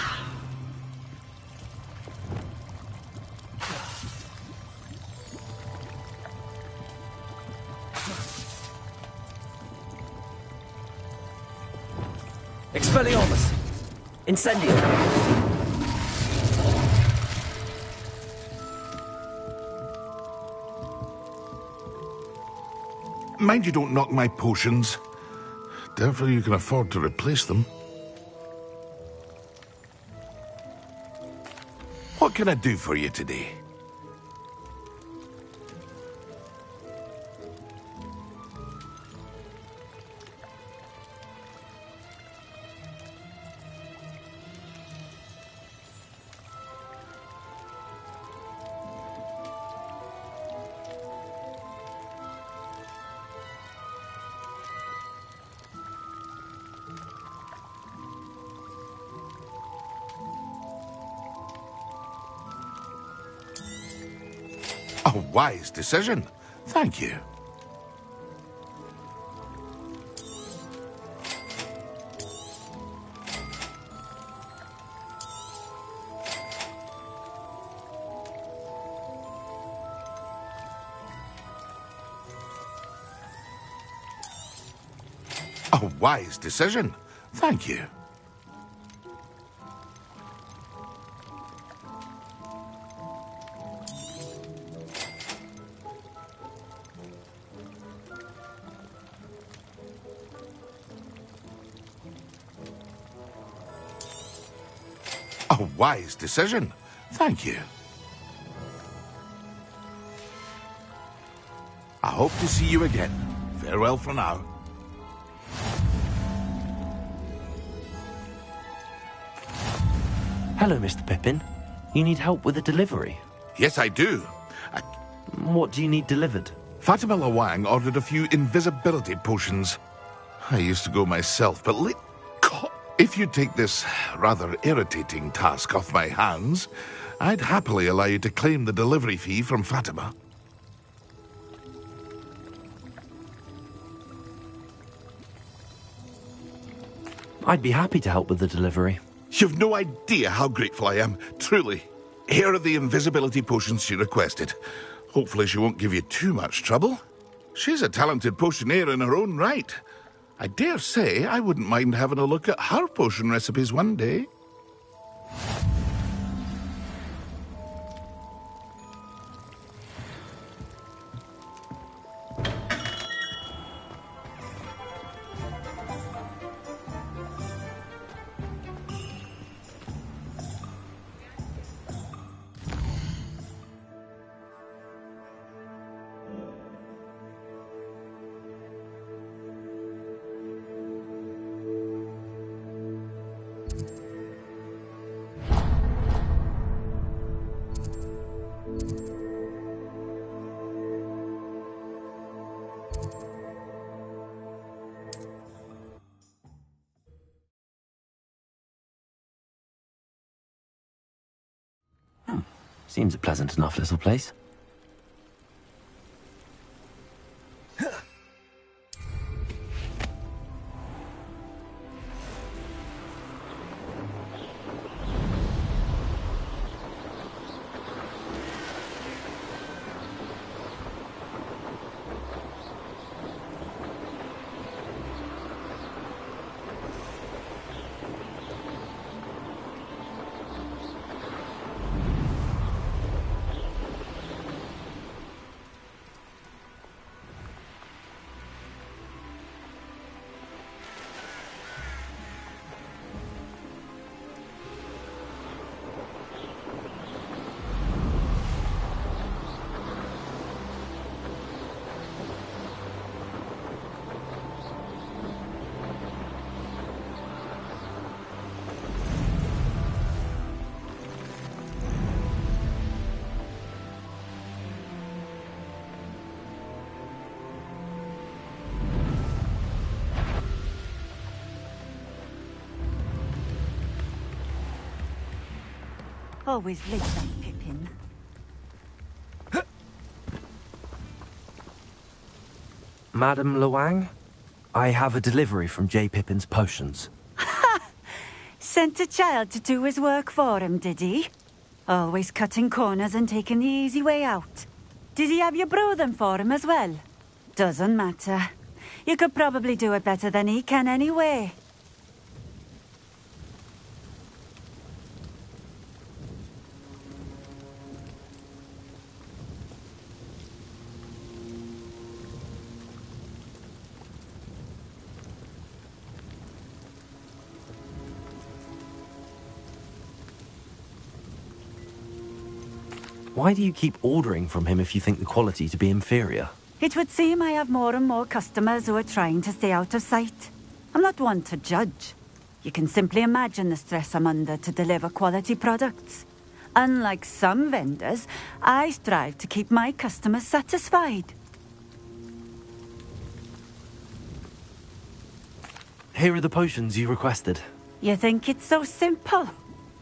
Expelliarmus! Incendio! Mind you don't knock my potions. Therefore you can afford to replace them. What can I do for you today? A wise decision. Thank you. A wise decision. Thank you. A wise decision. Thank you. I hope to see you again. Farewell for now. Hello, Mr. Pippin. You need help with a delivery? Yes, I do. What do you need delivered? Fatima Lawang ordered a few invisibility potions. I used to go myself, but if you take this rather irritating task off my hands, I'd happily allow you to claim the delivery fee from Fatima. I'd be happy to help with the delivery. You've no idea how grateful I am, truly. Here are the invisibility potions she requested. Hopefully she won't give you too much trouble. She's a talented potioneer in her own right. I dare say I wouldn't mind having a look at her potion recipes one day. Seems a pleasant enough little place. Always late, that Pippin. Madam Luang, I have a delivery from J. Pippin's potions. Sent a child to do his work for him, did he? Always cutting corners and taking the easy way out. Did he have you brew them for him as well? Doesn't matter. You could probably do it better than he can anyway. Why do you keep ordering from him if you think the quality to be inferior? It would seem I have more and more customers who are trying to stay out of sight. I'm not one to judge. You can simply imagine the stress I'm under to deliver quality products. Unlike some vendors, I strive to keep my customers satisfied. Here are the potions you requested. You think it's so simple?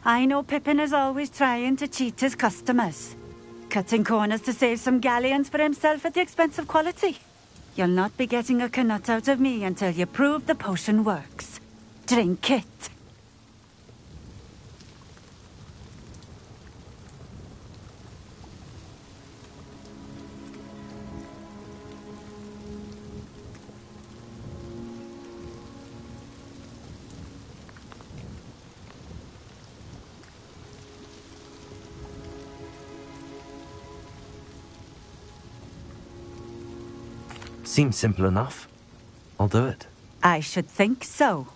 I know Pippin is always trying to cheat his customers. Cutting corners to save some galleons for himself at the expense of quality. You'll not be getting a canut out of me until you prove the potion works. Drink it. Seems simple enough. I'll do it. I should think so.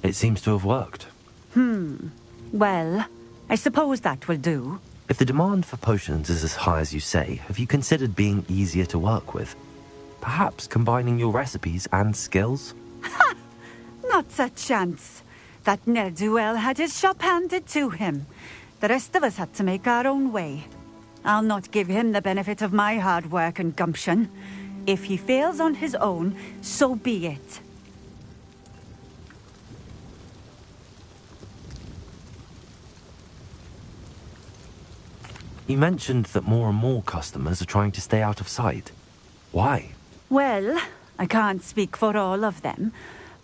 It seems to have worked. Well, I suppose that will do. If the demand for potions is as high as you say, have you considered being easier to work with? Perhaps combining your recipes and skills? Not a chance. That ne'er-do-well had his shop handed to him. The rest of us had to make our own way. I'll not give him the benefit of my hard work and gumption. If he fails on his own, so be it. You mentioned that more and more customers are trying to stay out of sight. Why? Well, I can't speak for all of them,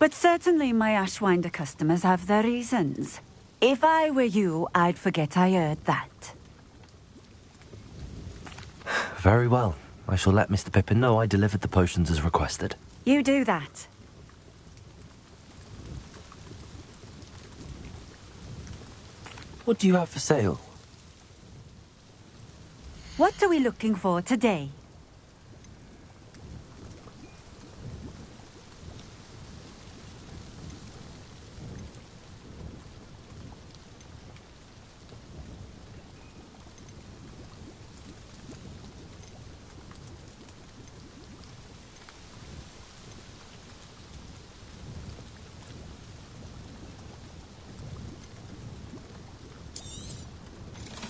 but certainly my Ashwinder customers have their reasons. If I were you, I'd forget I heard that. Very well. I shall let Mr. Pippin know I delivered the potions as requested. You do that. What do you have for sale? What are we looking for today?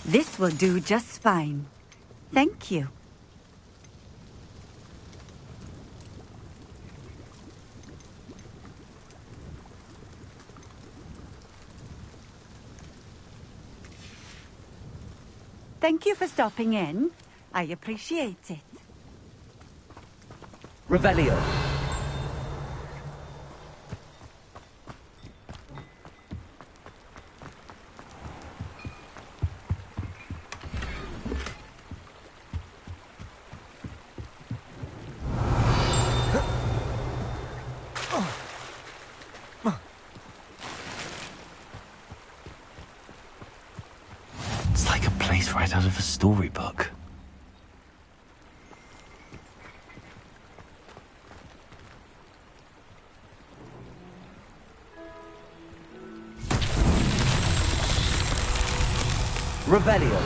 This will do just fine. Thank you. Thank you for stopping in. I appreciate it. Revelio. Right out of a storybook. Revelio.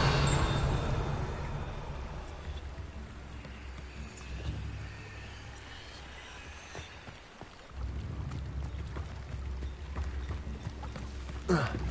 Revelio.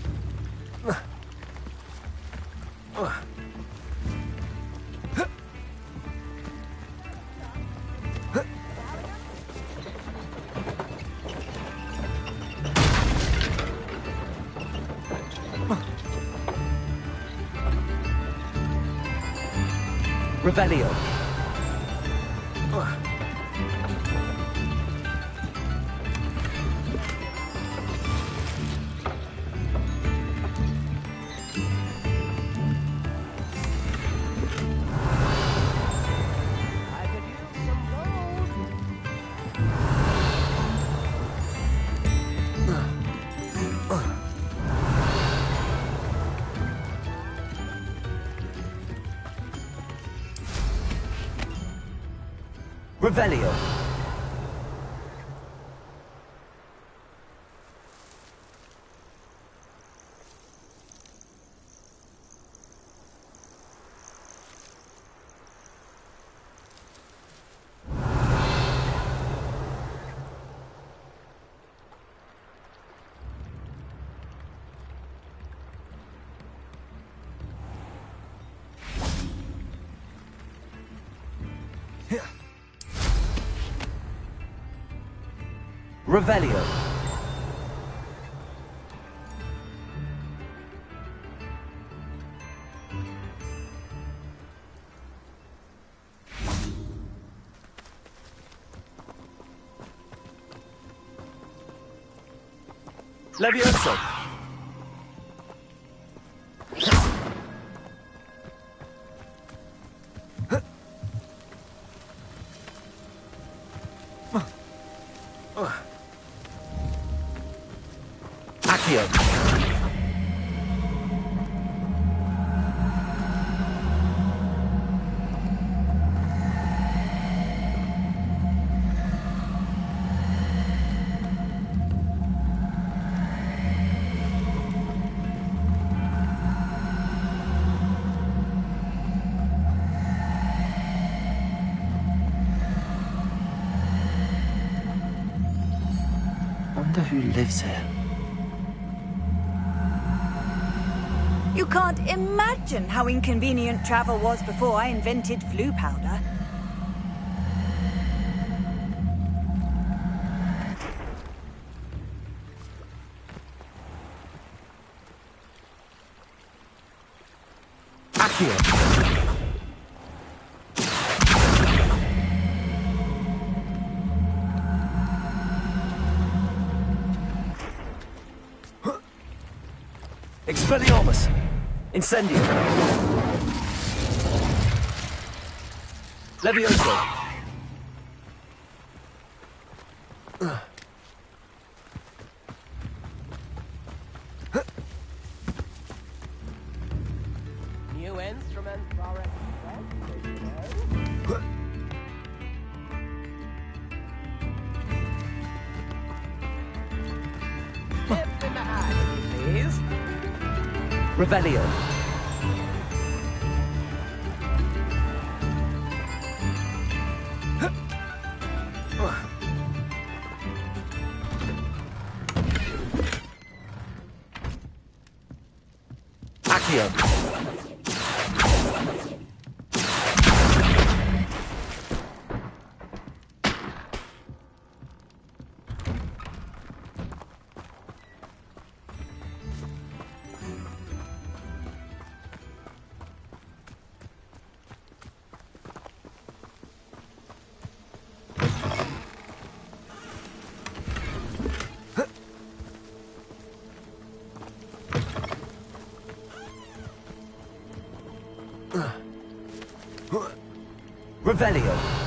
Revelio. Revelio. Levioso. Accio. Wonder who lives here. You can't imagine how inconvenient travel was before I invented flu powder. Accio. Expelliarmus! Incendio! Levioso! New instruments are expensive, Tips in the hand, please. Revelio. Accio. Revelio.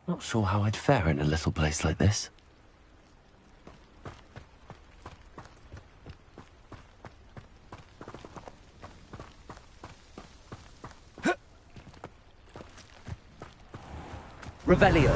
Not sure how I'd fare in a little place like this. Revelio.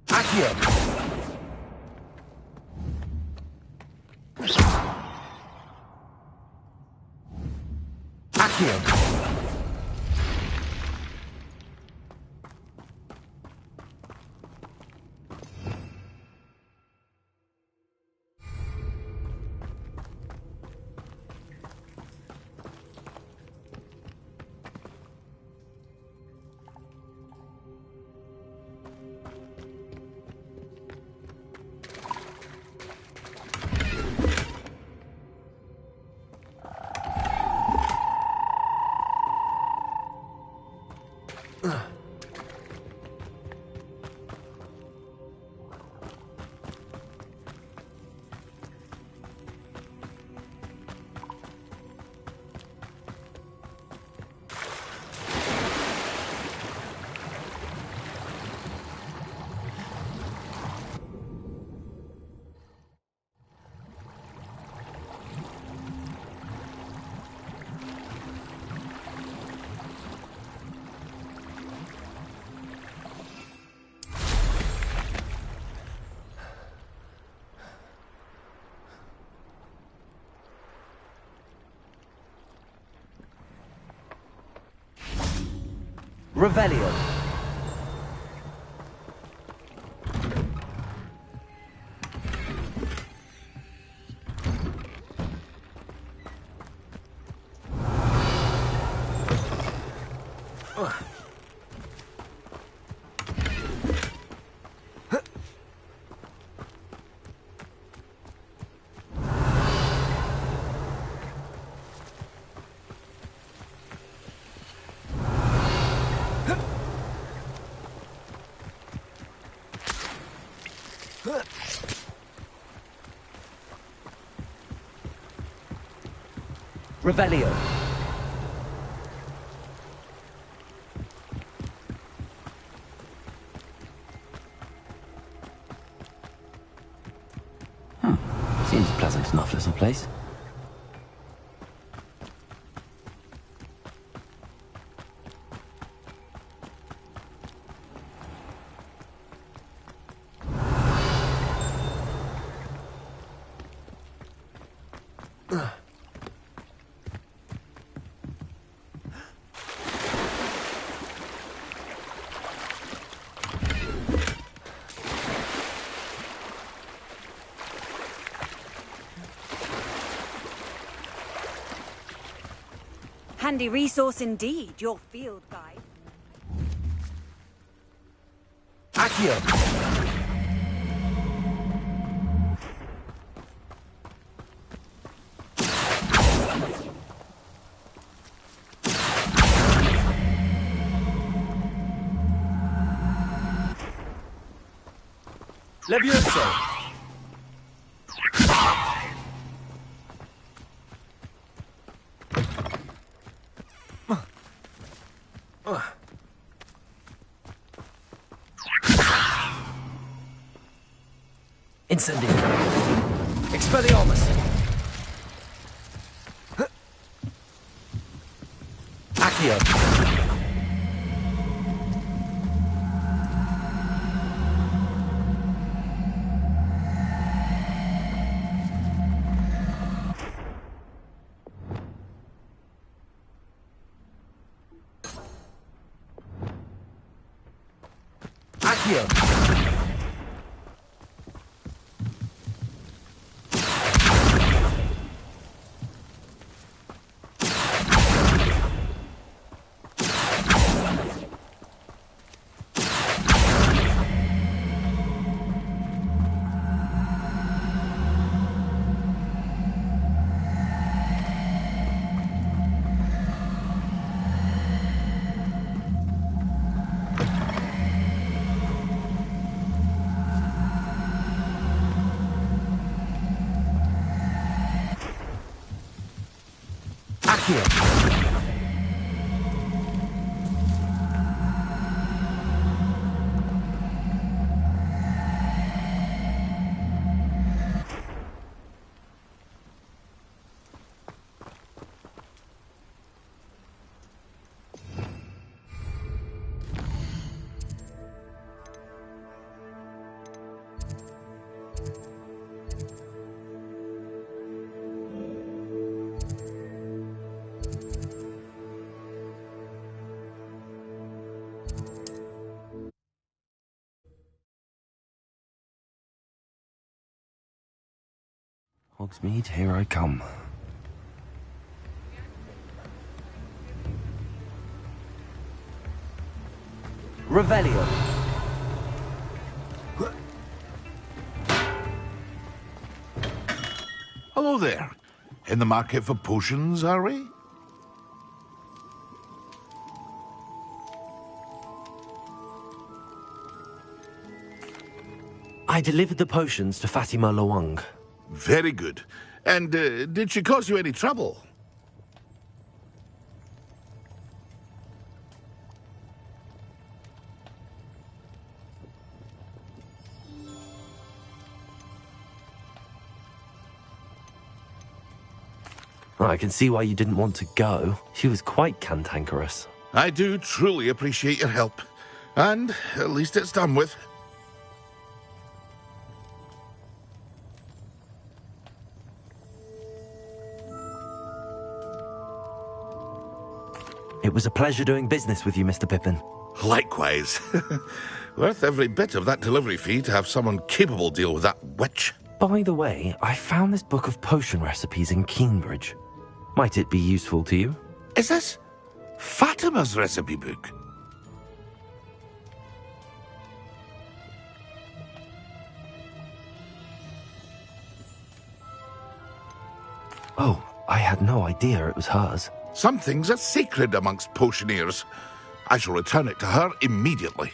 Accio. Accio. Revelio. Revelio. Seems a pleasant enough little place. Handy resource indeed, your field guide. Accio. Levioso. Incendio. Expelliarmus. Accio. Accio! Hogsmeade, here I come. Revelio. Hello there. In the market for potions, are we? I delivered the potions to Fatima Lawang. Very good. And did she cause you any trouble? I can see why you didn't want to go. She was quite cantankerous. I do truly appreciate your help. And at least it's done with. It was a pleasure doing business with you, Mr. Pippin. Likewise. Worth every bit of that delivery fee to have someone capable deal with that witch. By the way, I found this book of potion recipes in Keenbridge. Might it be useful to you? Is this Fatima's recipe book? Oh, I had no idea it was hers. Some things are sacred amongst potioneers. I shall return it to her immediately.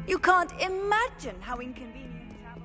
You can't imagine how inconvenient travel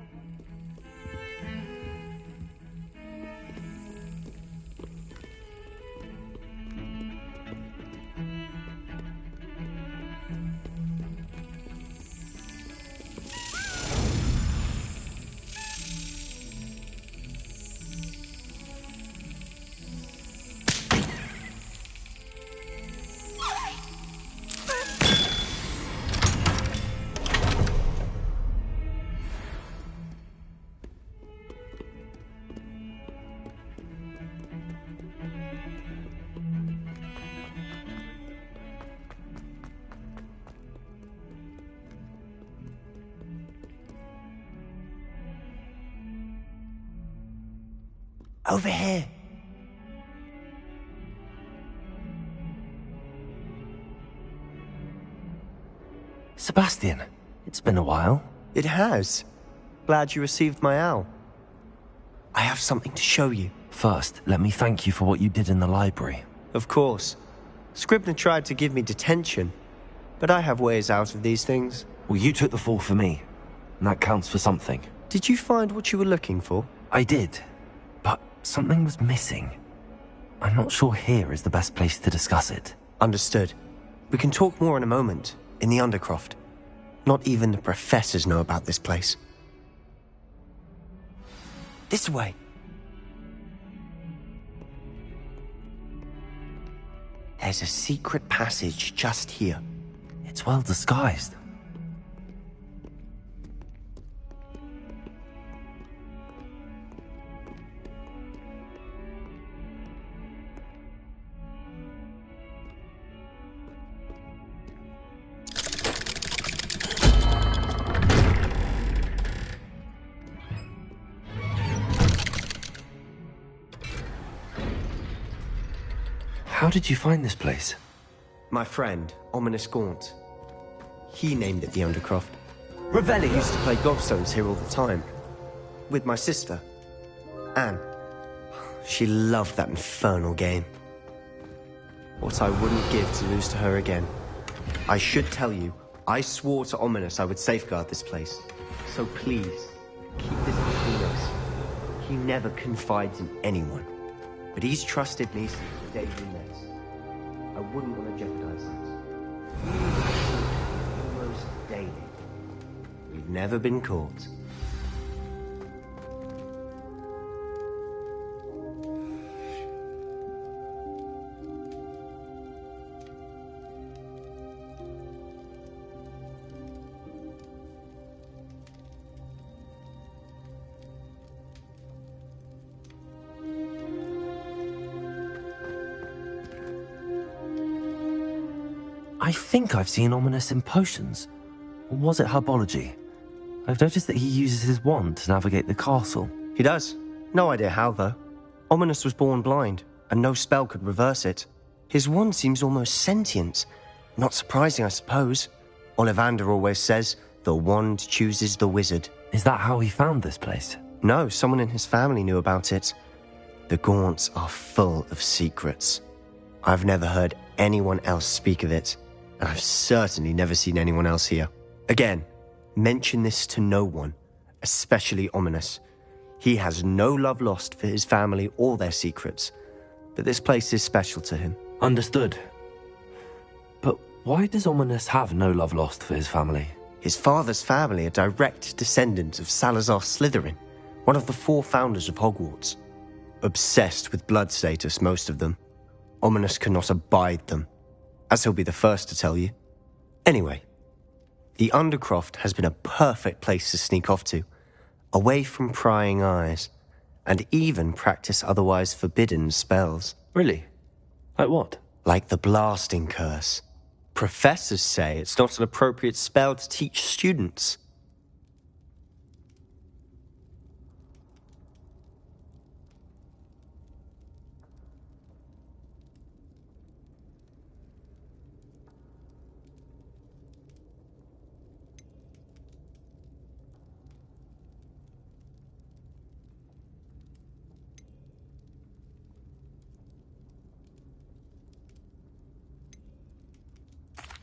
Over here. Sebastian, it's been a while. It has. Glad you received my owl. I have something to show you. First, let me thank you for what you did in the library. Of course. Scribner tried to give me detention, but I have ways out of these things. Well, you took the fall for me, and that counts for something. Did you find what you were looking for? I did, but something was missing. I'm not sure here is the best place to discuss it. Understood. We can talk more in a moment, in the Undercroft. Not even the professors know about this place. This way. There's a secret passage just here. It's well disguised. How did you find this place? My friend, Ominous Gaunt. He named it the Undercroft. Ravelli used to play gobstones here all the time. With my sister, Anne. She loved that infernal game. What I wouldn't give to lose to her again. I should tell you, I swore to Ominous I would safeguard this place. So please, keep this between us. He never confides in anyone. But he's trusted me since the day we met. I wouldn't want to jeopardize that. Almost daily. We've never been caught. I think I've seen Ominous in potions. Or was it herbology? I've noticed that he uses his wand to navigate the castle. He does. No idea how, though. Ominous was born blind, and no spell could reverse it. His wand seems almost sentient. Not surprising, I suppose. Ollivander always says, the wand chooses the wizard. Is that how he found this place? No, someone in his family knew about it. The Gaunts are full of secrets. I've never heard anyone else speak of it. And I've certainly never seen anyone else here. Again, mention this to no one, especially Ominous. He has no love lost for his family or their secrets, but this place is special to him. Understood. But why does Ominous have no love lost for his family? His father's family are direct descendants of Salazar Slytherin, one of the 4 founders of Hogwarts. Obsessed with blood status, most of them. Ominous cannot abide them, as he'll be the first to tell you. Anyway, the Undercroft has been a perfect place to sneak off to, away from prying eyes, and even practice otherwise forbidden spells. Really? Like what? Like the blasting curse. Professors say it's not an appropriate spell to teach students.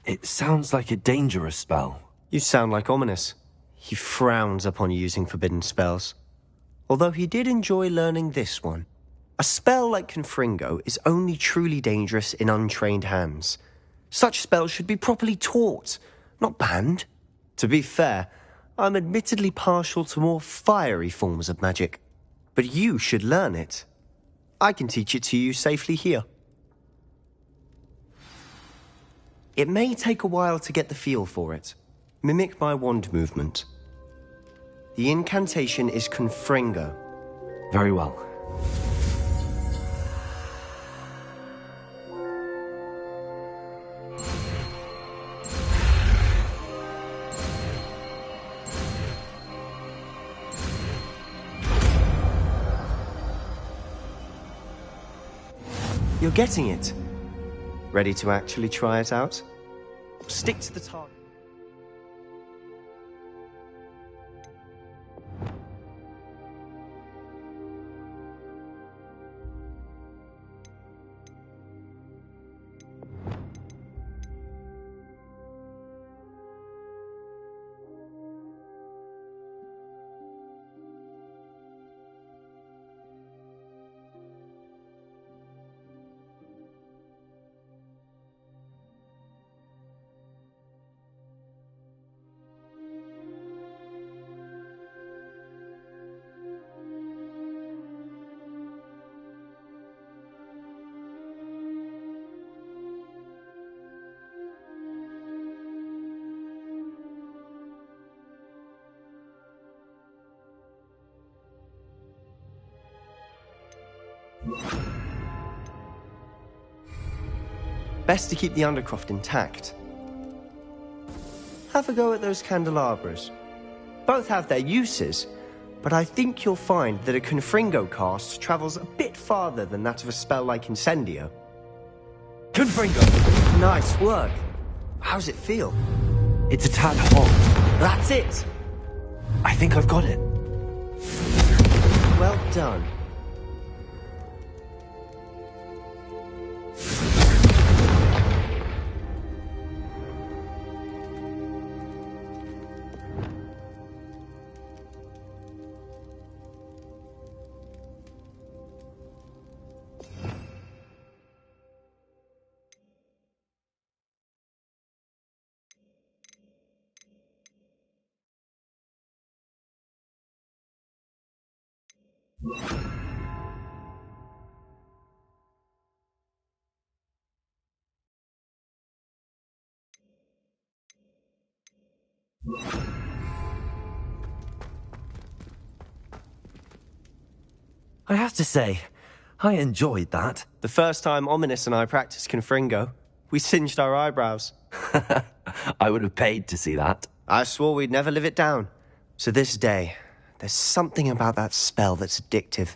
It sounds like a dangerous spell. You sound like Ominous. He frowns upon using forbidden spells. Although he did enjoy learning this one. A spell like Confringo is only truly dangerous in untrained hands. Such spells should be properly taught, not banned. To be fair, I'm admittedly partial to more fiery forms of magic. But you should learn it. I can teach it to you safely here. It may take a while to get the feel for it. Mimic my wand movement. The incantation is Confringo. Very well. You're getting it. Ready to actually try it out? Stick to the target. Best to keep the undercroft intact. Have a go at those candelabras. Both have their uses, but I think you'll find that a Confringo cast travels a bit farther than that of a spell like Incendio. Confringo! Nice work. How's it feel? It's a tad hot. That's it! I think I've got it. Well done. I have to say, I enjoyed that. The first time Ominous and I practiced Confringo, we singed our eyebrows. I would have paid to see that. I swore we'd never live it down. So this day, there's something about that spell that's addictive.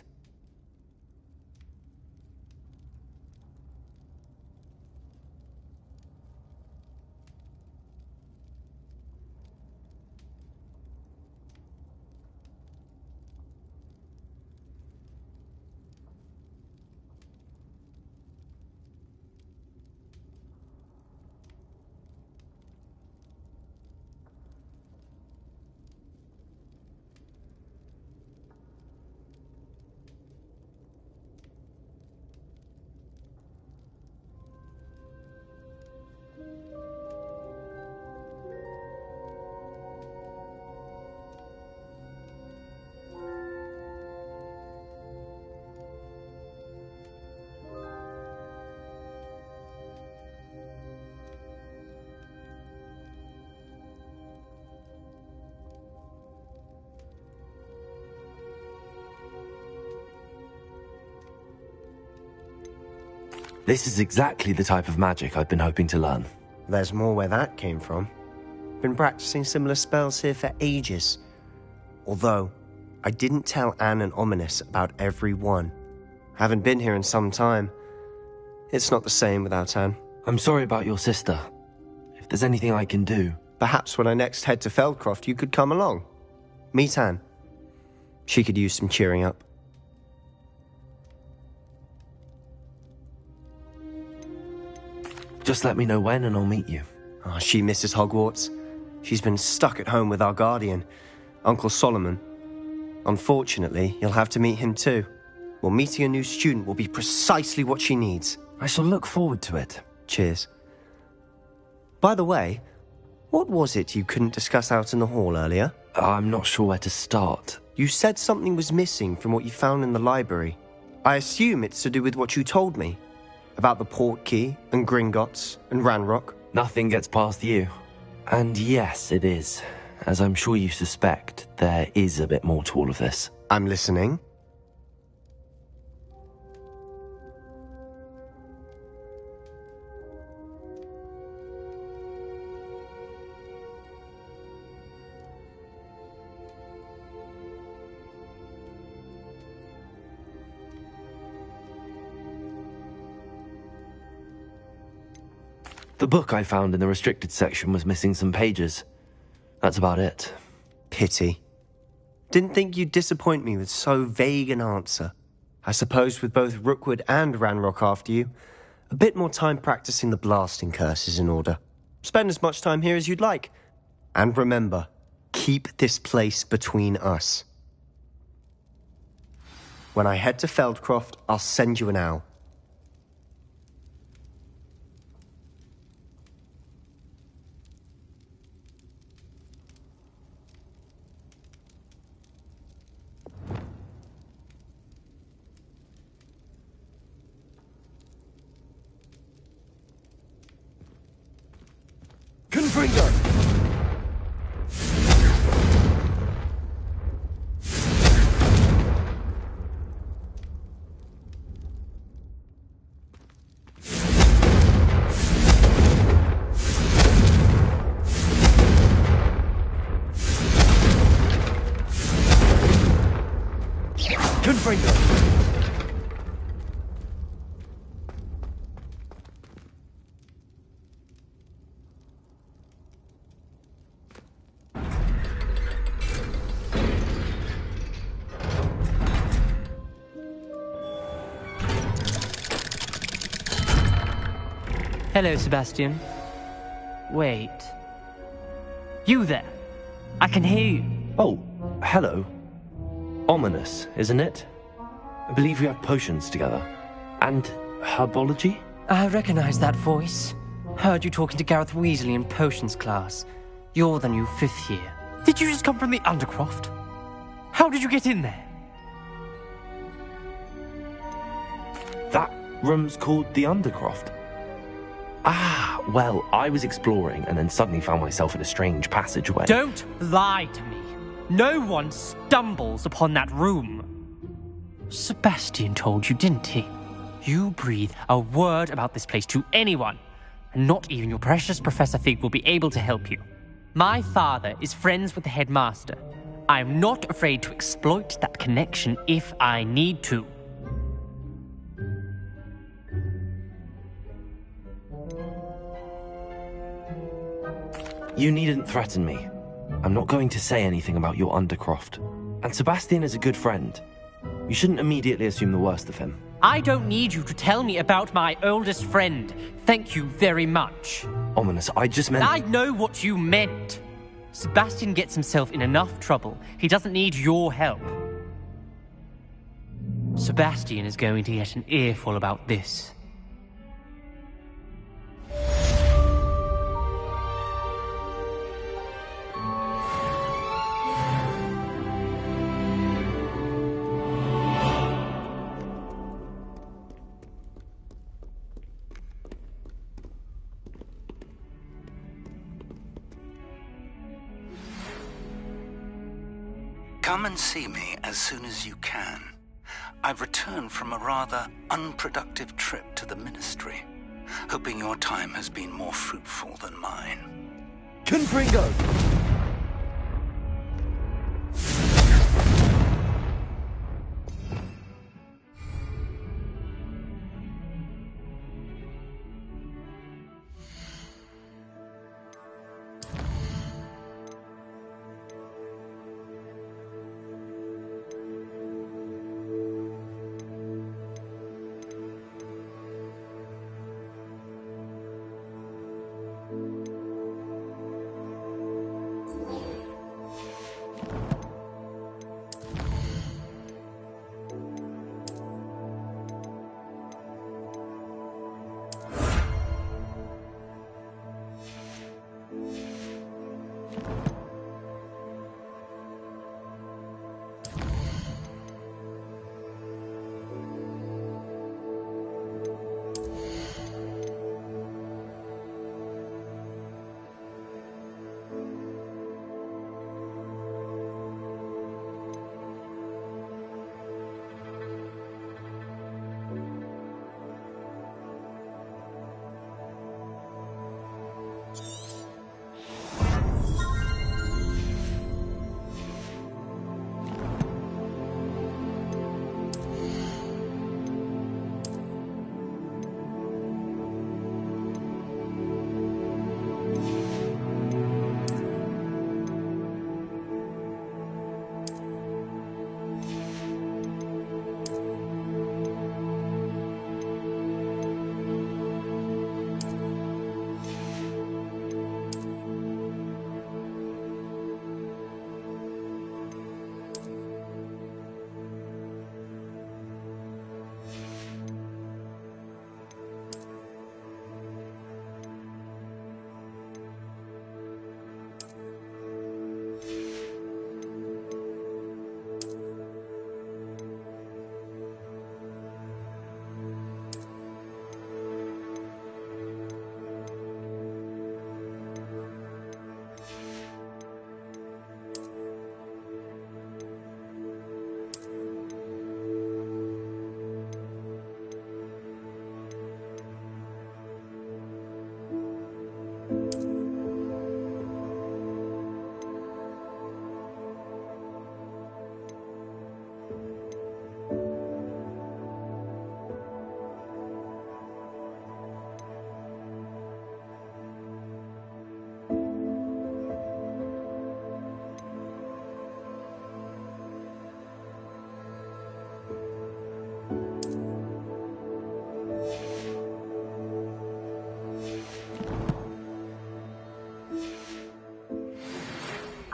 This is exactly the type of magic I've been hoping to learn. There's more where that came from. Been practicing similar spells here for ages. Although, I didn't tell Anne and Ominous about every one. Haven't been here in some time. It's not the same without Anne. I'm sorry about your sister. If there's anything I can do... Perhaps when I next head to Feldcroft, you could come along. Meet Anne. She could use some cheering up. Just let me know when and I'll meet you. Oh, she misses Hogwarts. She's been stuck at home with our guardian, Uncle Solomon. Unfortunately, you'll have to meet him too. Well, meeting a new student will be precisely what she needs. I shall look forward to it. Cheers. By the way, what was it you couldn't discuss out in the hall earlier? I'm not sure where to start. You said something was missing from what you found in the library. I assume it's to do with what you told me. About the port key, and Gringotts, and Ranrock. Nothing gets past you. And yes, it is. As I'm sure you suspect, there is a bit more to all of this. I'm listening. The book I found in the restricted section was missing some pages. That's about it. Pity. Didn't think you'd disappoint me with so vague an answer. I suppose with both Rookwood and Ranrock after you, a bit more time practicing the blasting curse is in order. Spend as much time here as you'd like. And remember, keep this place between us. When I head to Feldcroft, I'll send you an owl. Confringo! Confringo! Hello, Sebastian. Wait. You there? I can hear you. Oh, hello. Ominous, isn't it? I believe we have potions together. And herbology? I recognize that voice. Heard you talking to Gareth Weasley in potions class. You're the new 5th year. Did you just come from the Undercroft? How did you get in there? That room's called the Undercroft. Ah, well, I was exploring and then suddenly found myself in a strange passageway. Don't lie to me. No one stumbles upon that room. Sebastian told you, didn't he? You breathe a word about this place to anyone, and not even your precious Professor Fig will be able to help you. My father is friends with the headmaster. I am not afraid to exploit that connection if I need to. You needn't threaten me. I'm not going to say anything about your Undercroft. And Sebastian is a good friend. You shouldn't immediately assume the worst of him. I don't need you to tell me about my oldest friend. Thank you very much. Ominous, I just meant... I know what you meant. Sebastian gets himself in enough trouble. He doesn't need your help. Sebastian is going to get an earful about this. Come and see me as soon as you can. I've returned from a rather unproductive trip to the Ministry, hoping your time has been more fruitful than mine. Confringo!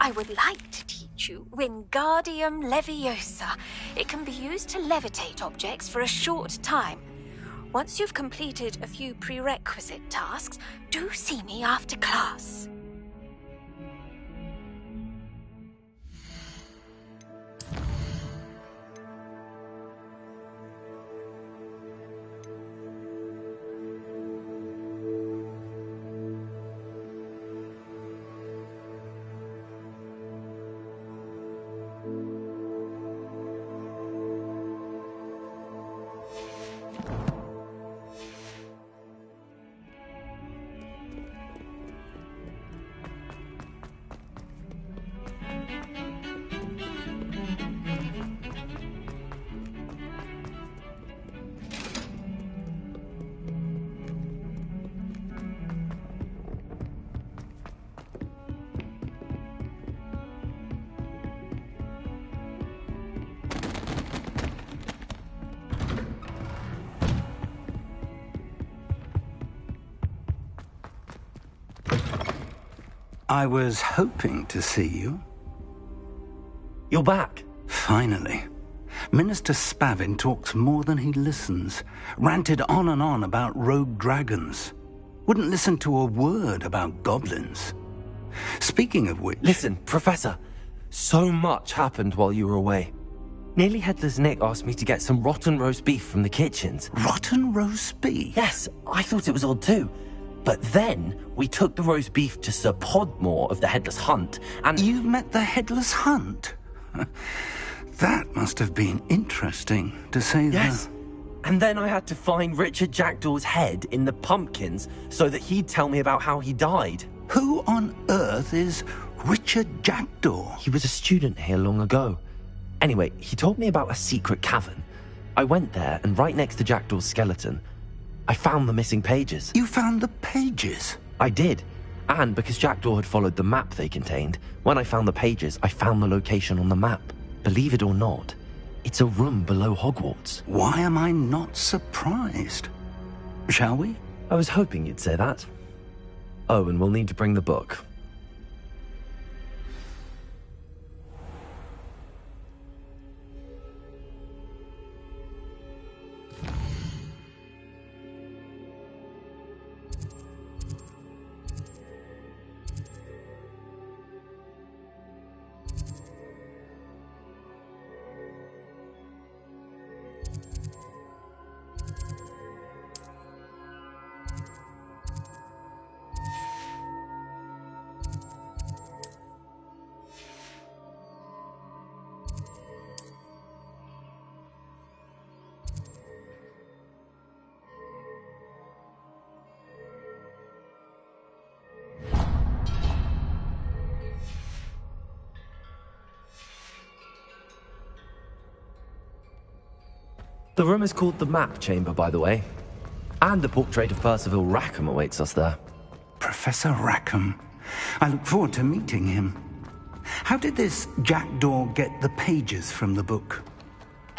I would like to teach you Wingardium Leviosa. It can be used to levitate objects for a short time. Once you've completed a few prerequisite tasks, do see me after class. I was hoping to see you. You're back. Finally. Minister Spavin talks more than he listens. Ranted on and on about rogue dragons. Wouldn't listen to a word about goblins. Speaking of which... Listen, Professor. So much happened while you were away. Nearly Headless Nick asked me to get some rotten roast beef from the kitchens. Rotten roast beef? Yes, I thought it was odd too. But then we took the roast beef to Sir Podmore of the Headless Hunt, and... You met the Headless Hunt? That must have been interesting, to say the... Yes. And then I had to find Richard Jackdaw's head in the pumpkins so that he'd tell me about how he died. Who on earth is Richard Jackdaw? He was a student here long ago. Anyway, he told me about a secret cavern. I went there, and right next to Jackdaw's skeleton, I found the missing pages. You found the pages? I did. And because Jackdaw had followed the map they contained, when I found the pages, I found the location on the map. Believe it or not, it's a room below Hogwarts. Why am I not surprised? Shall we? I was hoping you'd say that. Oh, and we'll need to bring the book. The room is called the Map Chamber, by the way. And the portrait of Percival Rackham awaits us there. Professor Rackham. I look forward to meeting him. How did this Jackdaw get the pages from the book?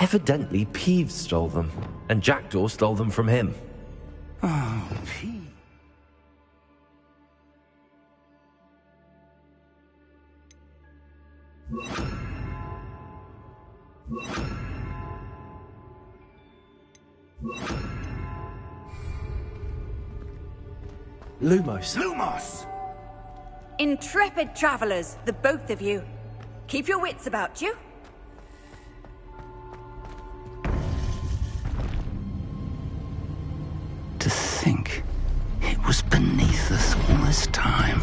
Evidently, Peeves stole them, and Jackdaw stole them from him. Oh, Peeves. Lumos. Lumos! Intrepid travelers, the both of you. Keep your wits about you. To think it was beneath us all this time.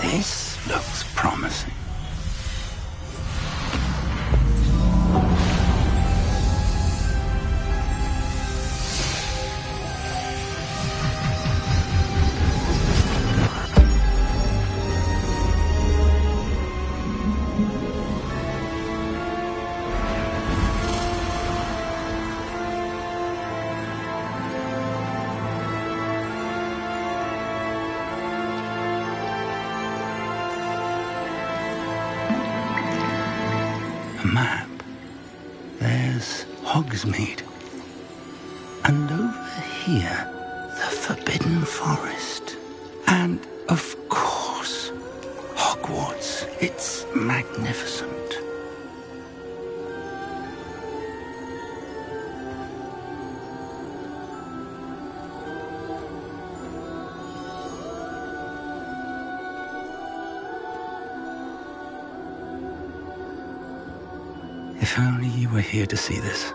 This looks promising. map, there's Hogsmeade. And over here, the Forbidden Forest. And, of course, Hogwarts. It's magnificent. If only you were here to see this.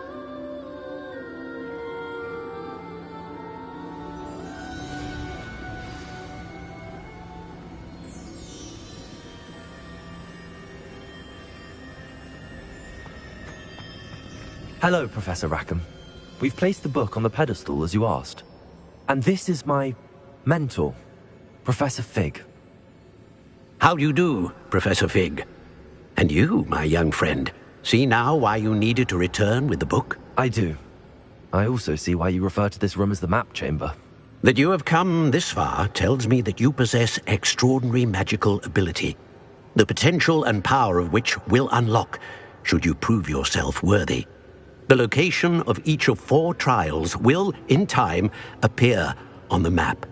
Hello, Professor Rackham. We've placed the book on the pedestal as you asked. And this is my mentor, Professor Fig. How do you do, Professor Fig? And you, my young friend, see now why you needed to return with the book? I do. I also see why you refer to this room as the map chamber. That you have come this far tells me that you possess extraordinary magical ability, the potential and power of which will unlock should you prove yourself worthy. The location of each of 4 trials will, in time, appear on the map.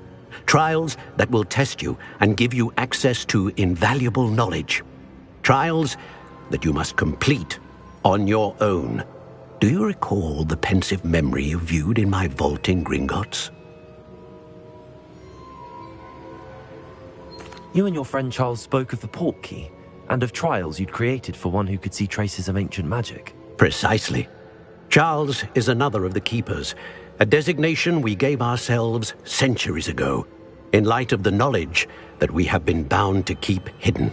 Trials that will test you and give you access to invaluable knowledge. Trials that you must complete on your own. Do you recall the pensive memory you viewed in my vault in Gringotts? You and your friend Charles spoke of the port key, and of trials you'd created for one who could see traces of ancient magic. Precisely. Charles is another of the Keepers, a designation we gave ourselves centuries ago, in light of the knowledge that we have been bound to keep hidden.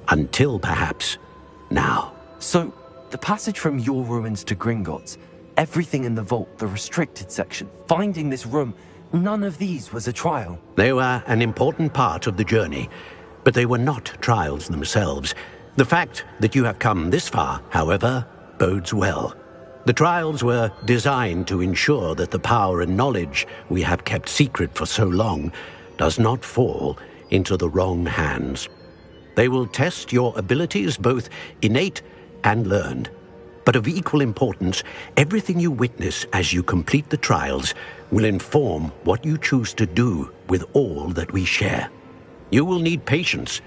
Until, perhaps, now. So, the passage from your ruins to Gringotts, everything in the vault, the restricted section, finding this room, none of these was a trial. They were an important part of the journey, but they were not trials themselves. The fact that you have come this far, however, bodes well. The trials were designed to ensure that the power and knowledge we have kept secret for so long does not fall into the wrong hands. They will test your abilities, both innate and learned. But of equal importance, everything you witness as you complete the trials will inform what you choose to do with all that we share. You will need patience.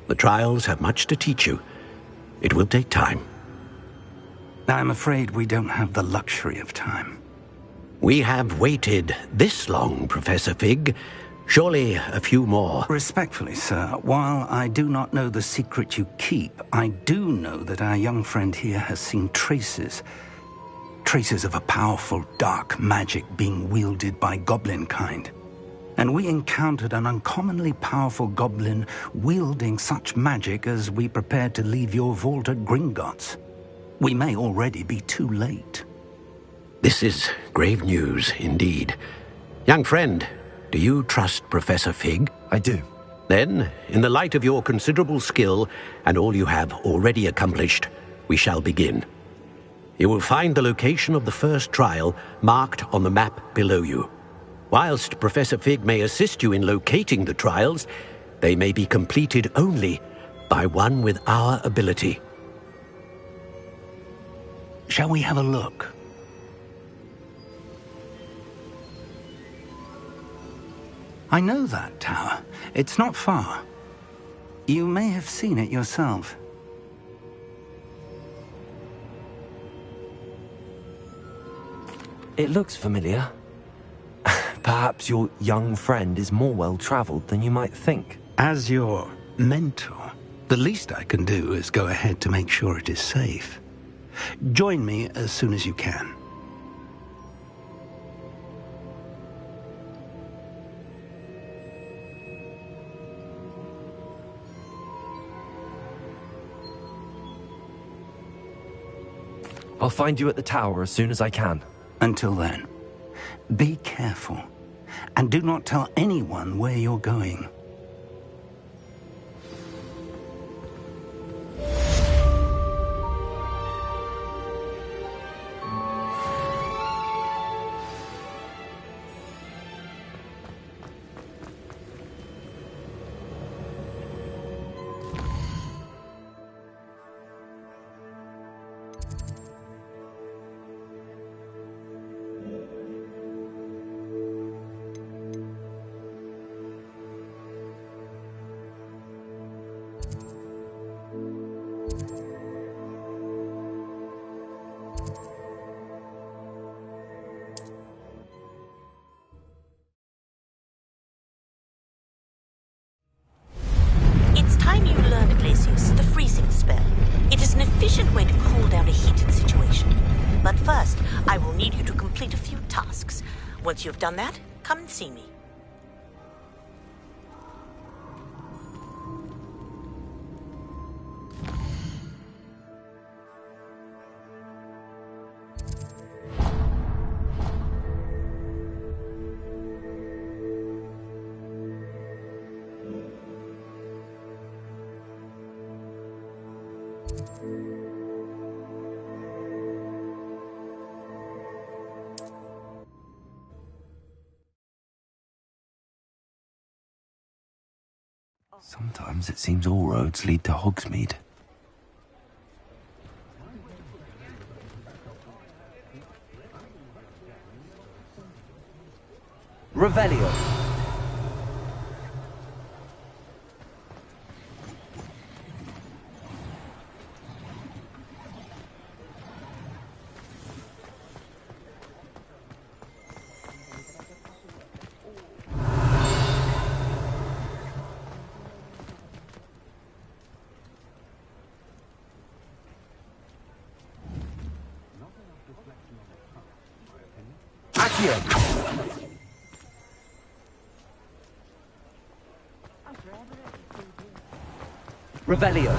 The trials have much to teach you. It will take time. I'm afraid we don't have the luxury of time. We have waited this long, Professor Fig. Surely a few more. Respectfully, sir, while I do not know the secret you keep, I do know that our young friend here has seen traces of a powerful dark magic being wielded by goblin kind. And we encountered an uncommonly powerful goblin wielding such magic as we prepared to leave your vault at Gringotts. We may already be too late. This is grave news, indeed. Young friend, do you trust Professor Fig? I do. Then, in the light of your considerable skill and all you have already accomplished, we shall begin. You will find the location of the first trial marked on the map below you. Whilst Professor Fig may assist you in locating the trials, they may be completed only by one with our ability. Shall we have a look? I know that tower. It's not far. You may have seen it yourself. It looks familiar. Perhaps your young friend is more well-traveled than you might think. As your mentor, the least I can do is go ahead to make sure it is safe. Join me as soon as you can. I'll find you at the tower as soon as I can. Until then, be careful, and do not tell anyone where you're going. Once you've done that, come and see me. Sometimes it seems all roads lead to Hogsmeade. Revelio. Revelio.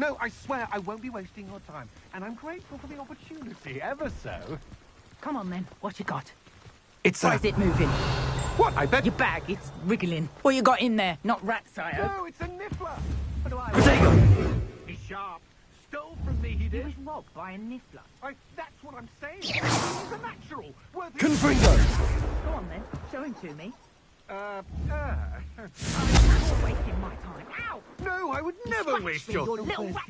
No, I swear I won't be wasting your time. And I'm grateful for the opportunity, ever so. Come on, then. What you got? It's Why is it moving? What? I bet... Your bag, it's wriggling. What you got in there? Not rat, sire. No, it's a niffler. What do I... Potato! He's sharp. Stole from me, he did. He was robbed by a niffler. That's what I'm saying. He's a natural. Confringo! Go on, then. Show him to me. You're wasting my time. Ow! No, I would never waste your... You little rat.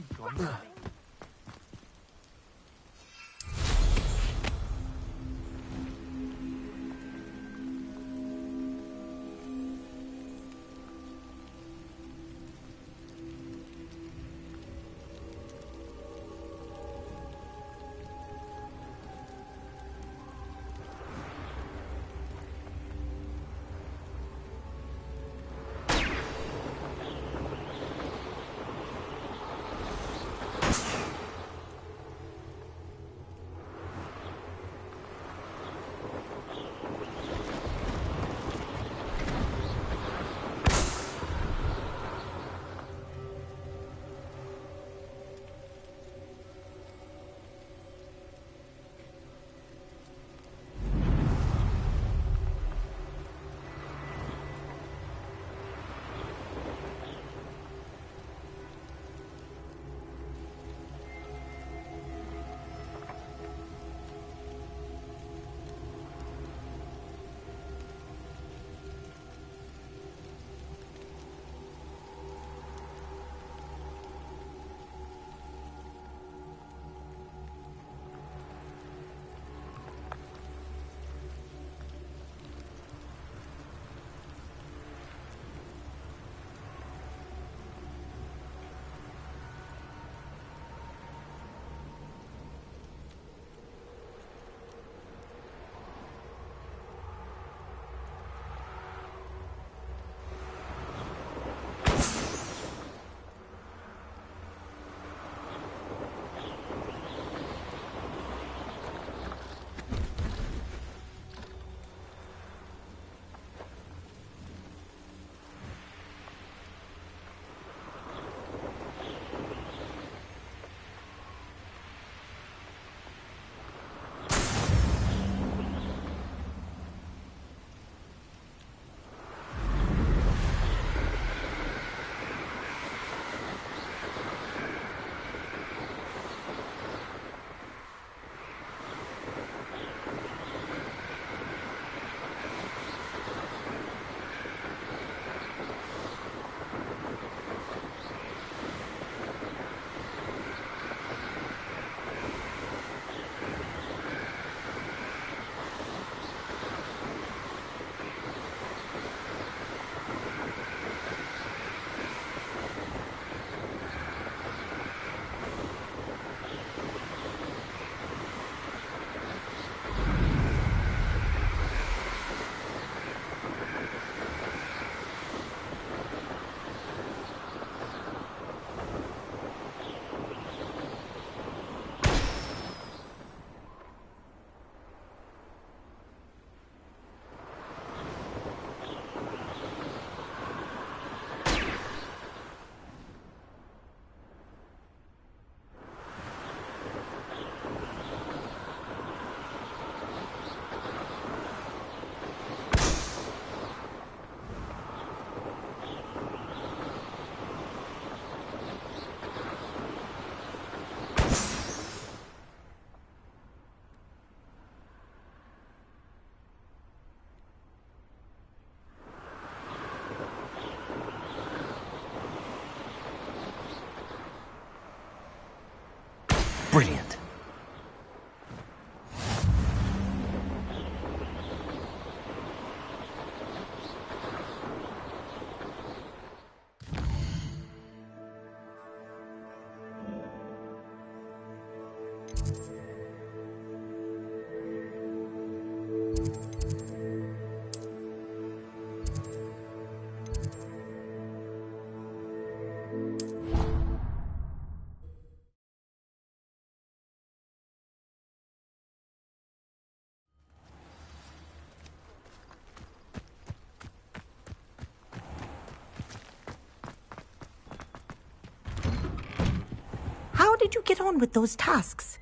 did you get on with those tasks?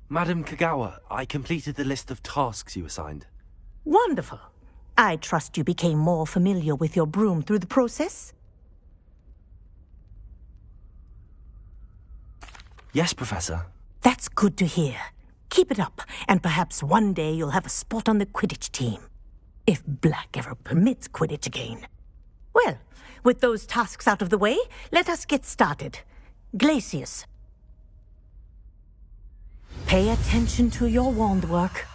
Madam Kagawa, I completed the list of tasks you assigned. Wonderful. I trust you became more familiar with your broom through the process? Yes, Professor. That's good to hear. Keep it up, and perhaps one day you'll have a spot on the Quidditch team. If Black ever permits Quidditch again. Well, with those tasks out of the way, let us get started. Glacius. Pay attention to your wand work.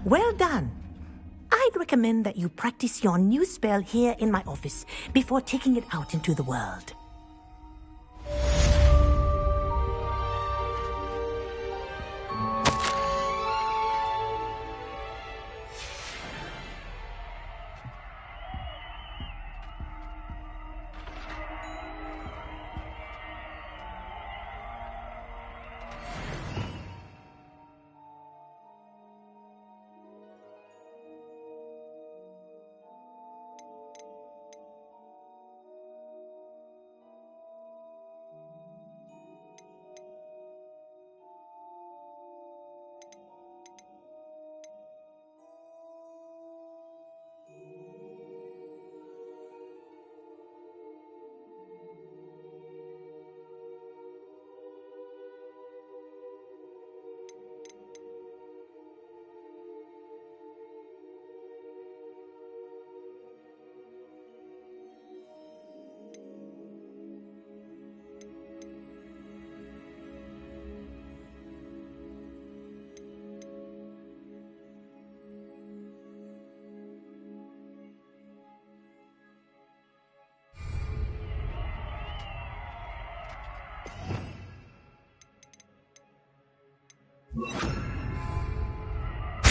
Well done. I'd recommend that you practice your new spell here in my office before taking it out into the world.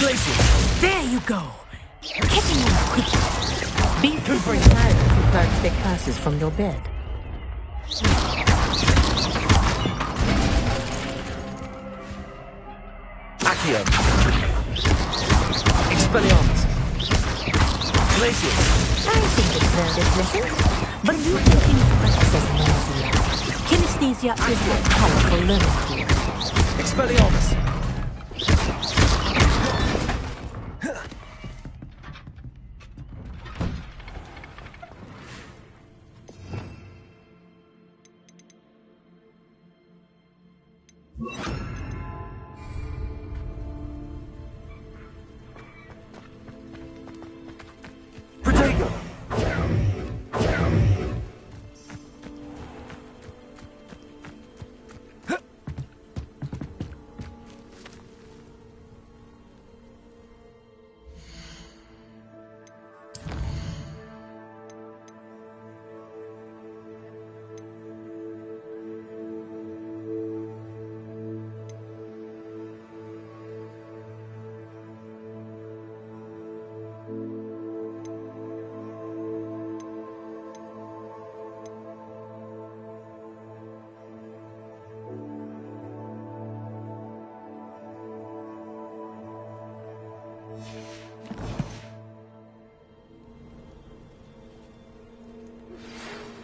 Glacius! There you go! Catching on quickly. Be super tired if you can't take classes from your bed. Accio. Expelliarmus. Glacius. I think it's learned its lesson, but you continue to practice as an idea. Kinesthesia is a powerful learning tool. Expelliarmus.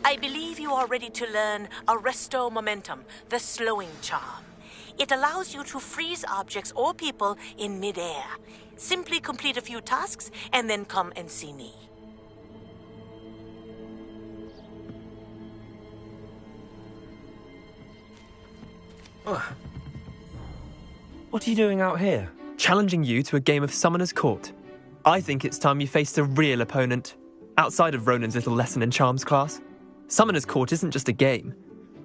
I believe you are ready to learn Arresto Momentum, the slowing charm. It allows you to freeze objects or people in midair. Simply complete a few tasks and then come and see me. What are you doing out here? Challenging you to a game of Summoner's Court. I think it's time you faced a real opponent, outside of Ronan's little lesson in charms class. Summoner's Court isn't just a game.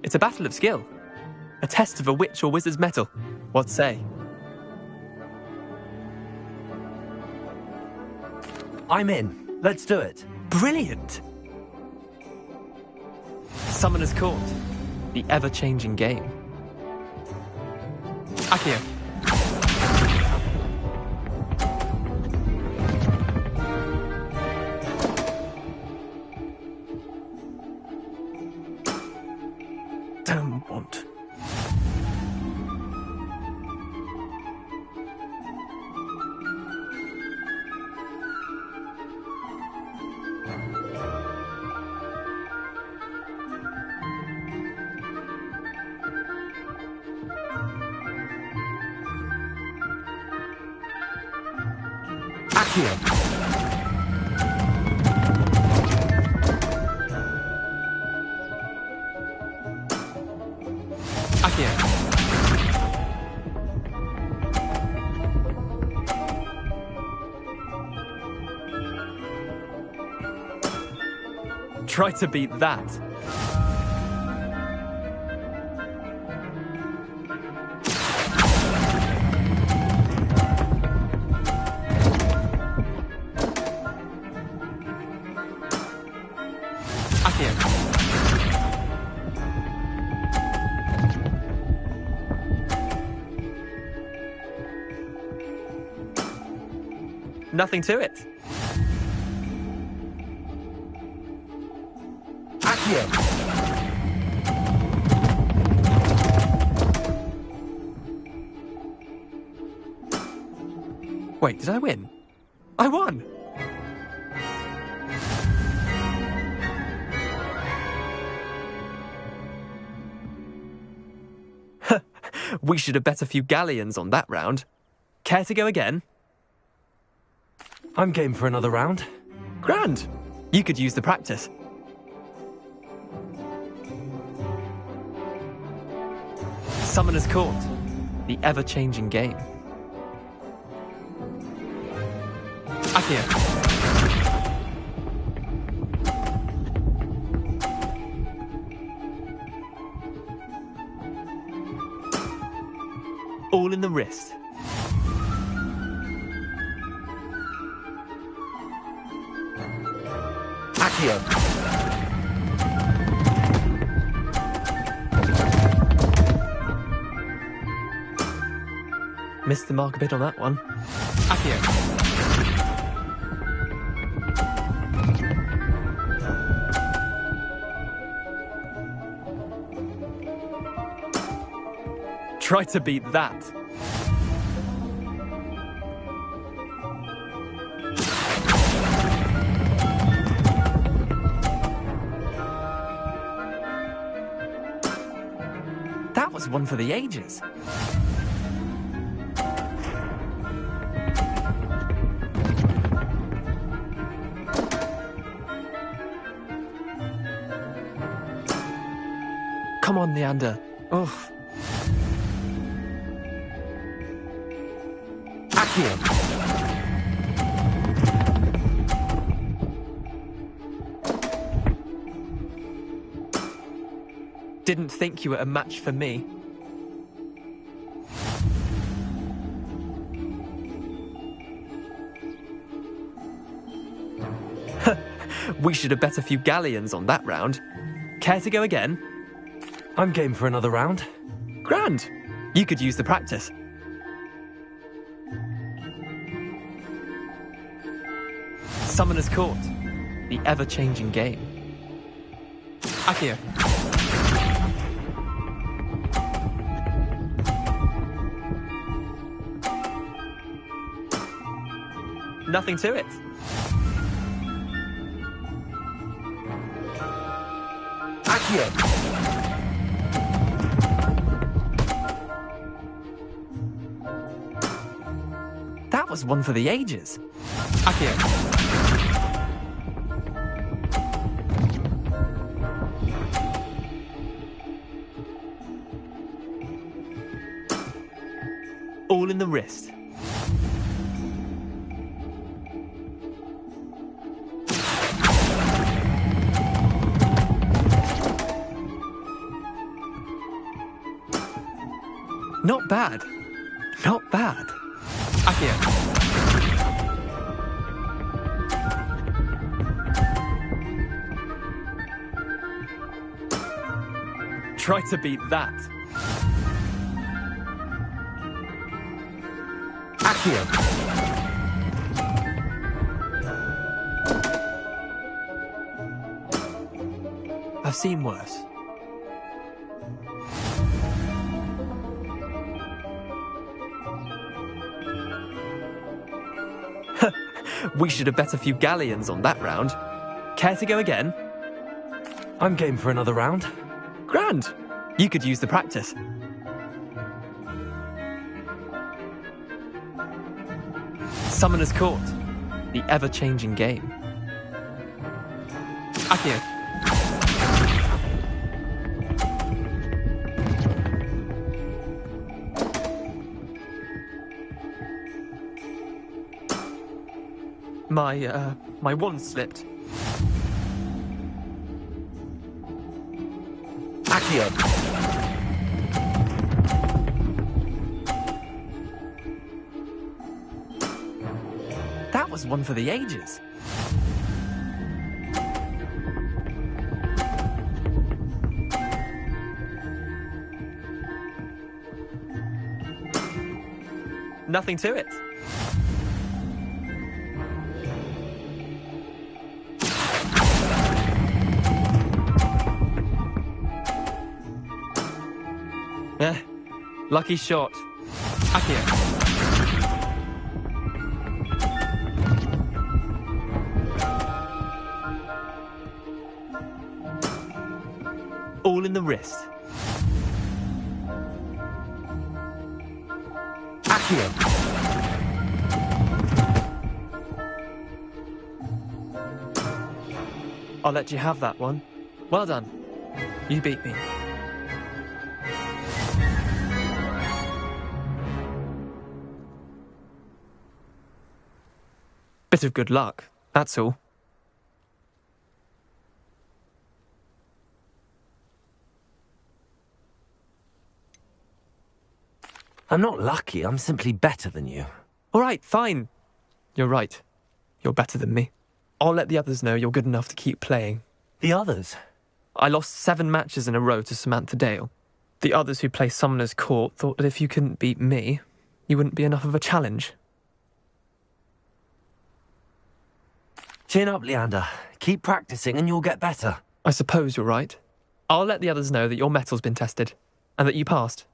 It's a battle of skill. A test of a witch or wizard's mettle. What say? I'm in. Let's do it. Brilliant! Summoner's Court. The ever-changing game. Accio. want. Accio. Try to beat that. Nothing to it. Accio. Wait, did I win? I won! We should have bet a few galleons on that round. Care to go again? I'm game for another round. Grand! You could use the practice. Summoner's Court, the ever-changing game. Accio. All in the wrist. Accio. Missed the mark a bit on that one. Accio. Try to beat that. That was one for the ages. Come on, Neander. Oof. Accio. Didn't think you were a match for me. We should have bet a few galleons on that round. Care to go again? I'm game for another round. Grand! You could use the practice. Summoner's Court, the ever-changing game. Accio. Nothing to it. Accio. That was one for the ages. Accio. All in the wrist. Not bad. Not bad. Accio. Try to beat that. Accio. I've seen worse. We should have bet a few galleons on that round. Care to go again? I'm game for another round. Grand. You could use the practice. Summoner's Court. The ever-changing game. Accio. My wand slipped. Accio. That was one for the ages. Nothing to it. Lucky shot. Accio. All in the wrist. Accio. I'll let you have that one. Well done. You beat me. Bit of good luck, that's all. I'm not lucky, I'm simply better than you. All right, fine. You're right. You're better than me. I'll let the others know you're good enough to keep playing. The others? I lost 7 matches in a row to Samantha Dale. The others who play Summoner's Court thought that if you couldn't beat me, you wouldn't be enough of a challenge. Chin up, Leander. Keep practicing and you'll get better. I suppose you're right. I'll let the others know that your metal's been tested, and that you passed.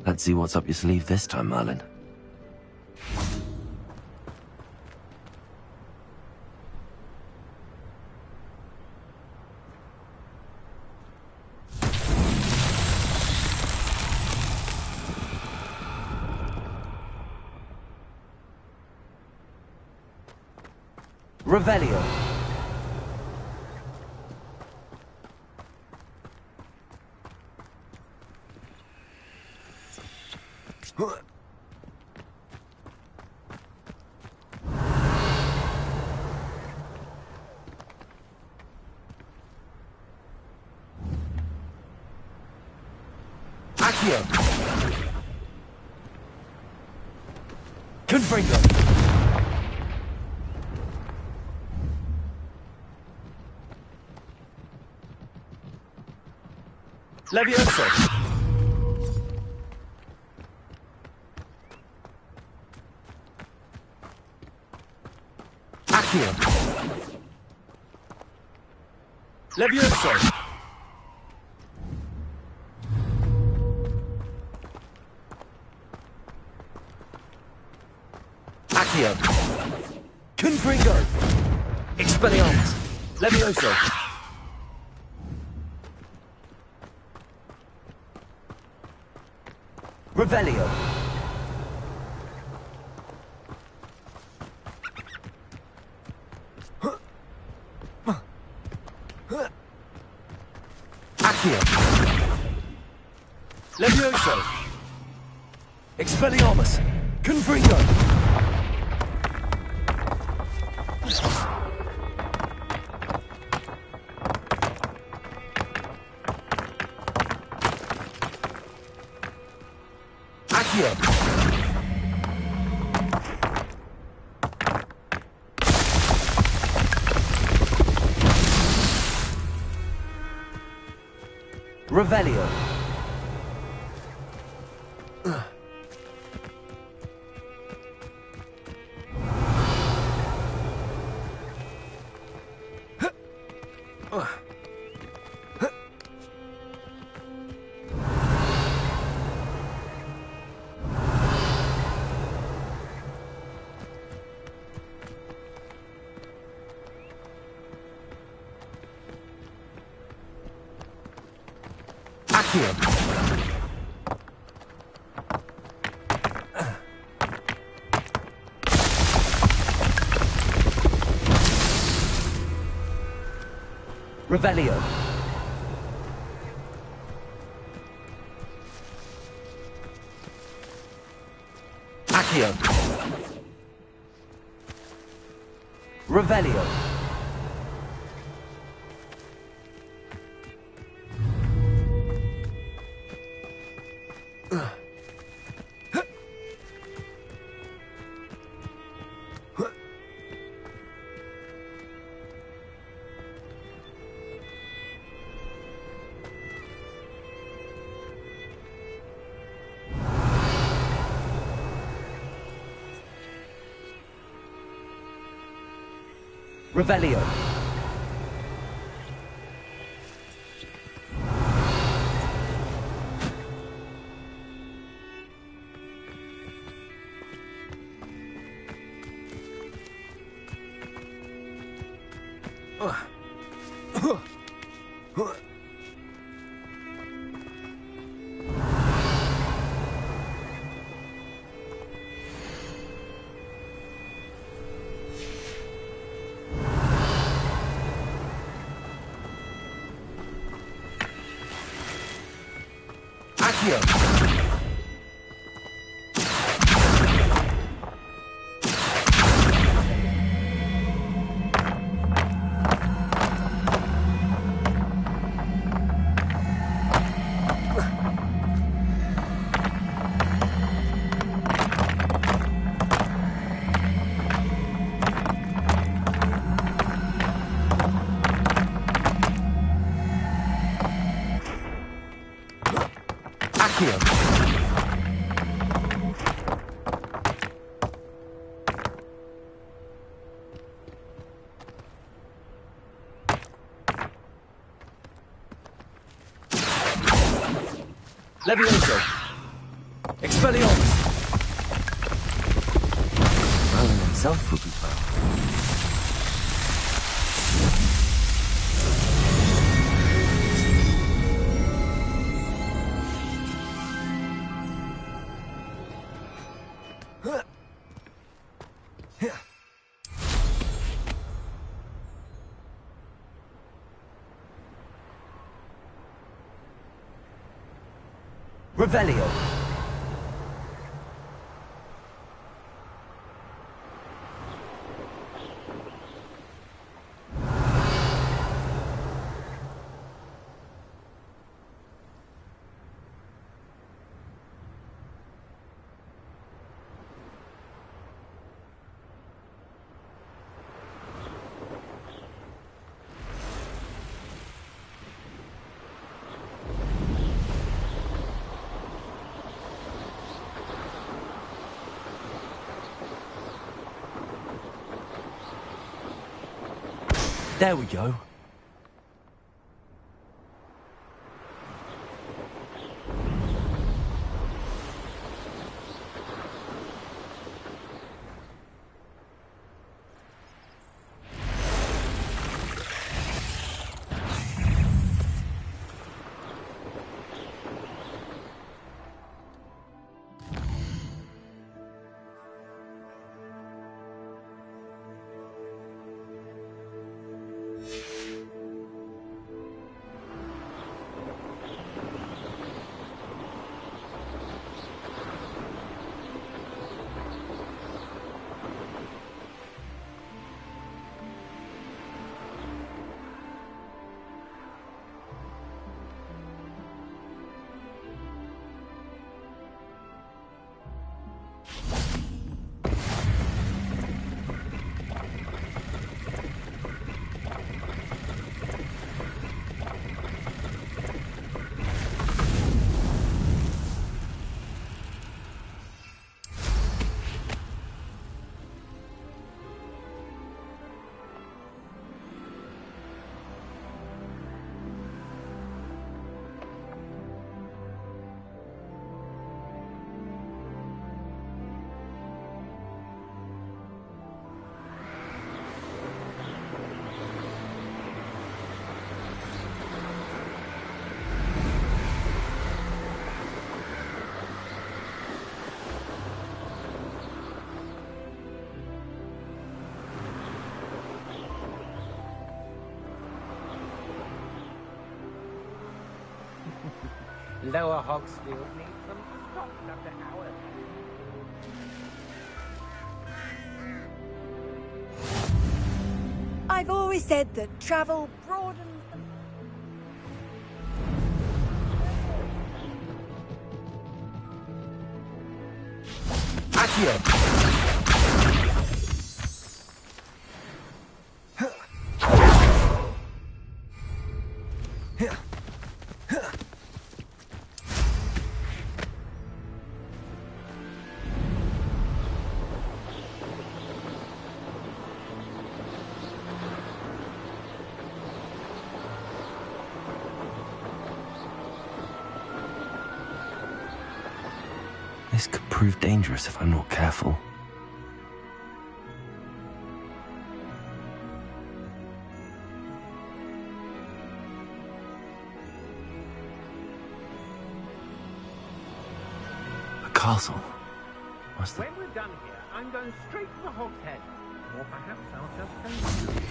Let's see what's up your sleeve this time, Merlin. Revelio. Accio. Confringo. Levioso. Accio. Levioso. Accio. Confringo. Expelliarmus. Levioso. Revelio. Accio. Levioso. Expelliarmus. Confringo. Accio. Revelio. Accio. Revelio. Accio. Revelio. Revelio. Accio. Accio. Levioso. Expelliarmus! Merlin himself would be proud. Revelio. There we go. Lower Hogsfield needs some stock after hours. I've always said that travel broadens the... Accio. This could prove dangerous if I'm not careful. A castle. What's the... When we're done here, I'm going straight to the Hog's Head. Or perhaps I'll just go...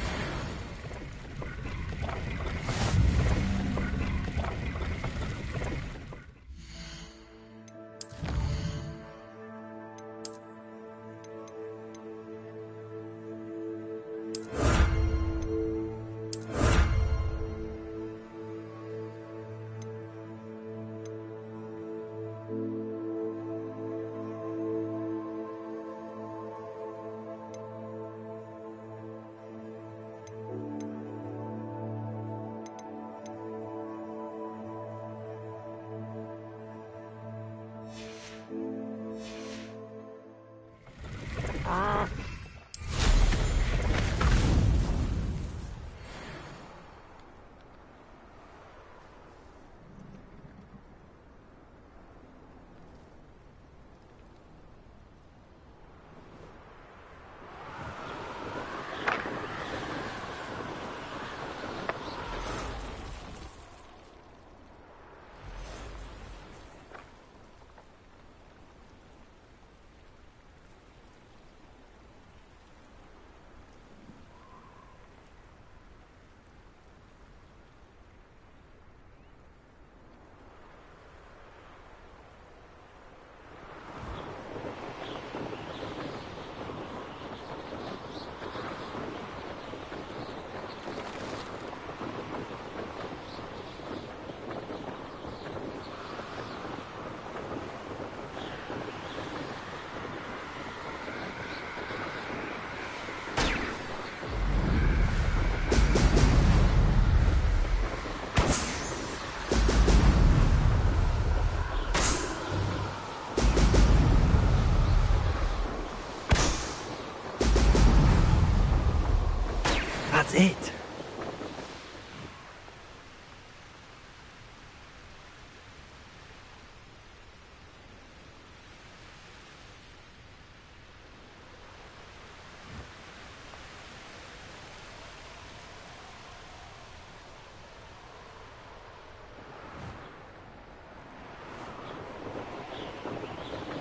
That's it.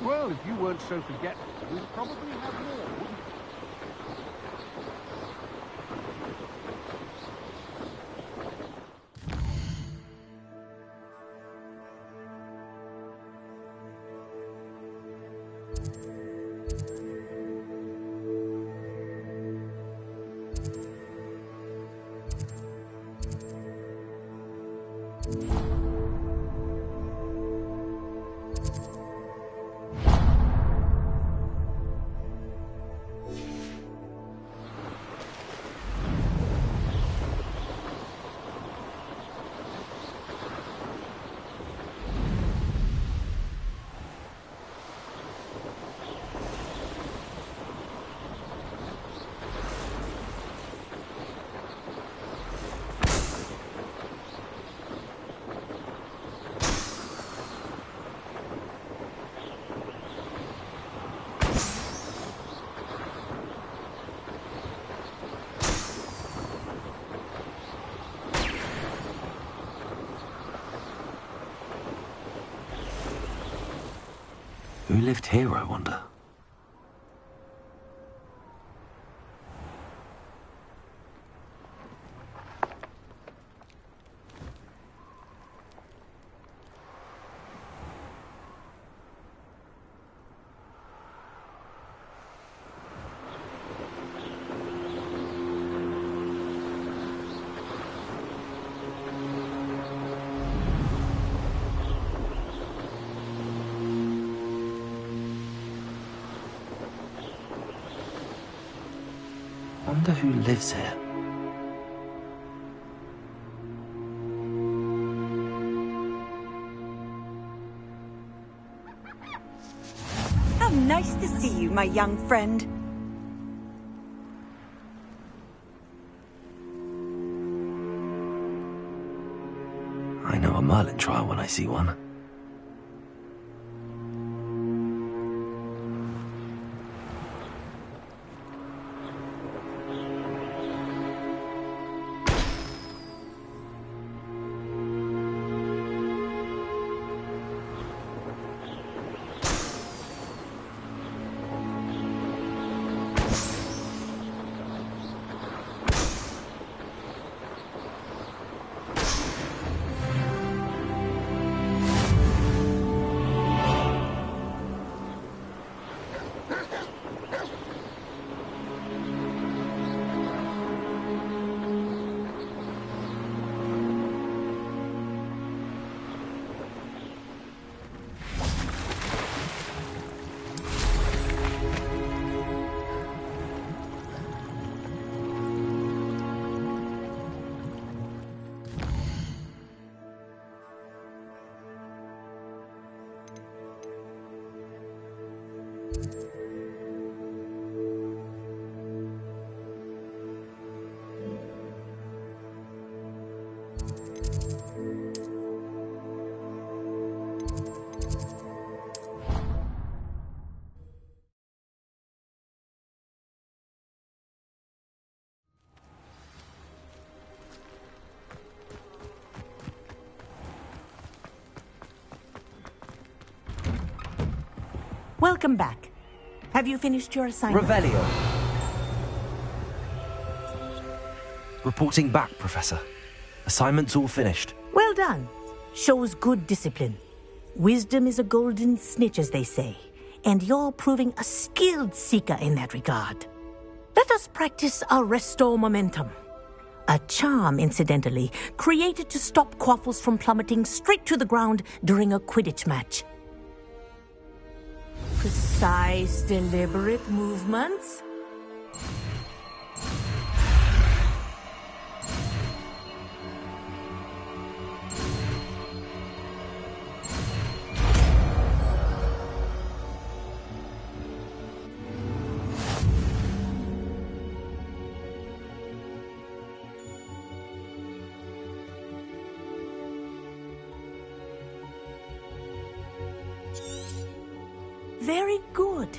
Well, if you weren't so forgetful, we'd probably have more, wouldn't we? Who lived here, I wonder? Wonder who lives here. How nice to see you, my young friend. I know a Merlin trial when I see one. Welcome back. Have you finished your assignment? Revelio. Reporting back, Professor. Assignment's all finished. Well done. Shows good discipline. Wisdom is a golden snitch, as they say, and you're proving a skilled seeker in that regard. Let us practice our restore momentum. A charm, incidentally, created to stop quaffles from plummeting straight to the ground during a Quidditch match. Precise, deliberate movements. Very good.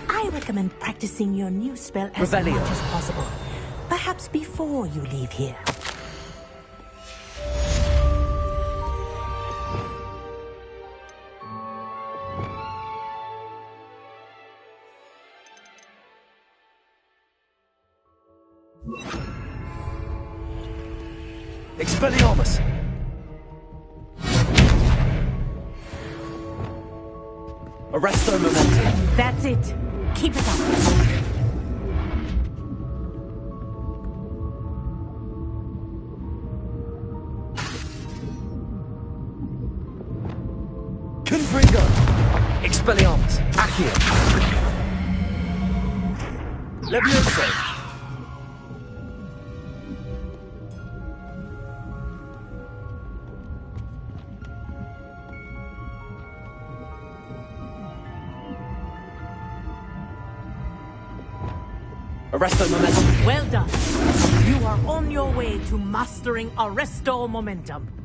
I recommend practicing your new spell as much as possible. Perhaps before you leave here. Expelliarmus! Arresto momentum. That's it. Keep it up. Confringo! Expelliarmus! Accio! Levioso! Arresto momentum. Well done. You are on your way to mastering Arresto momentum.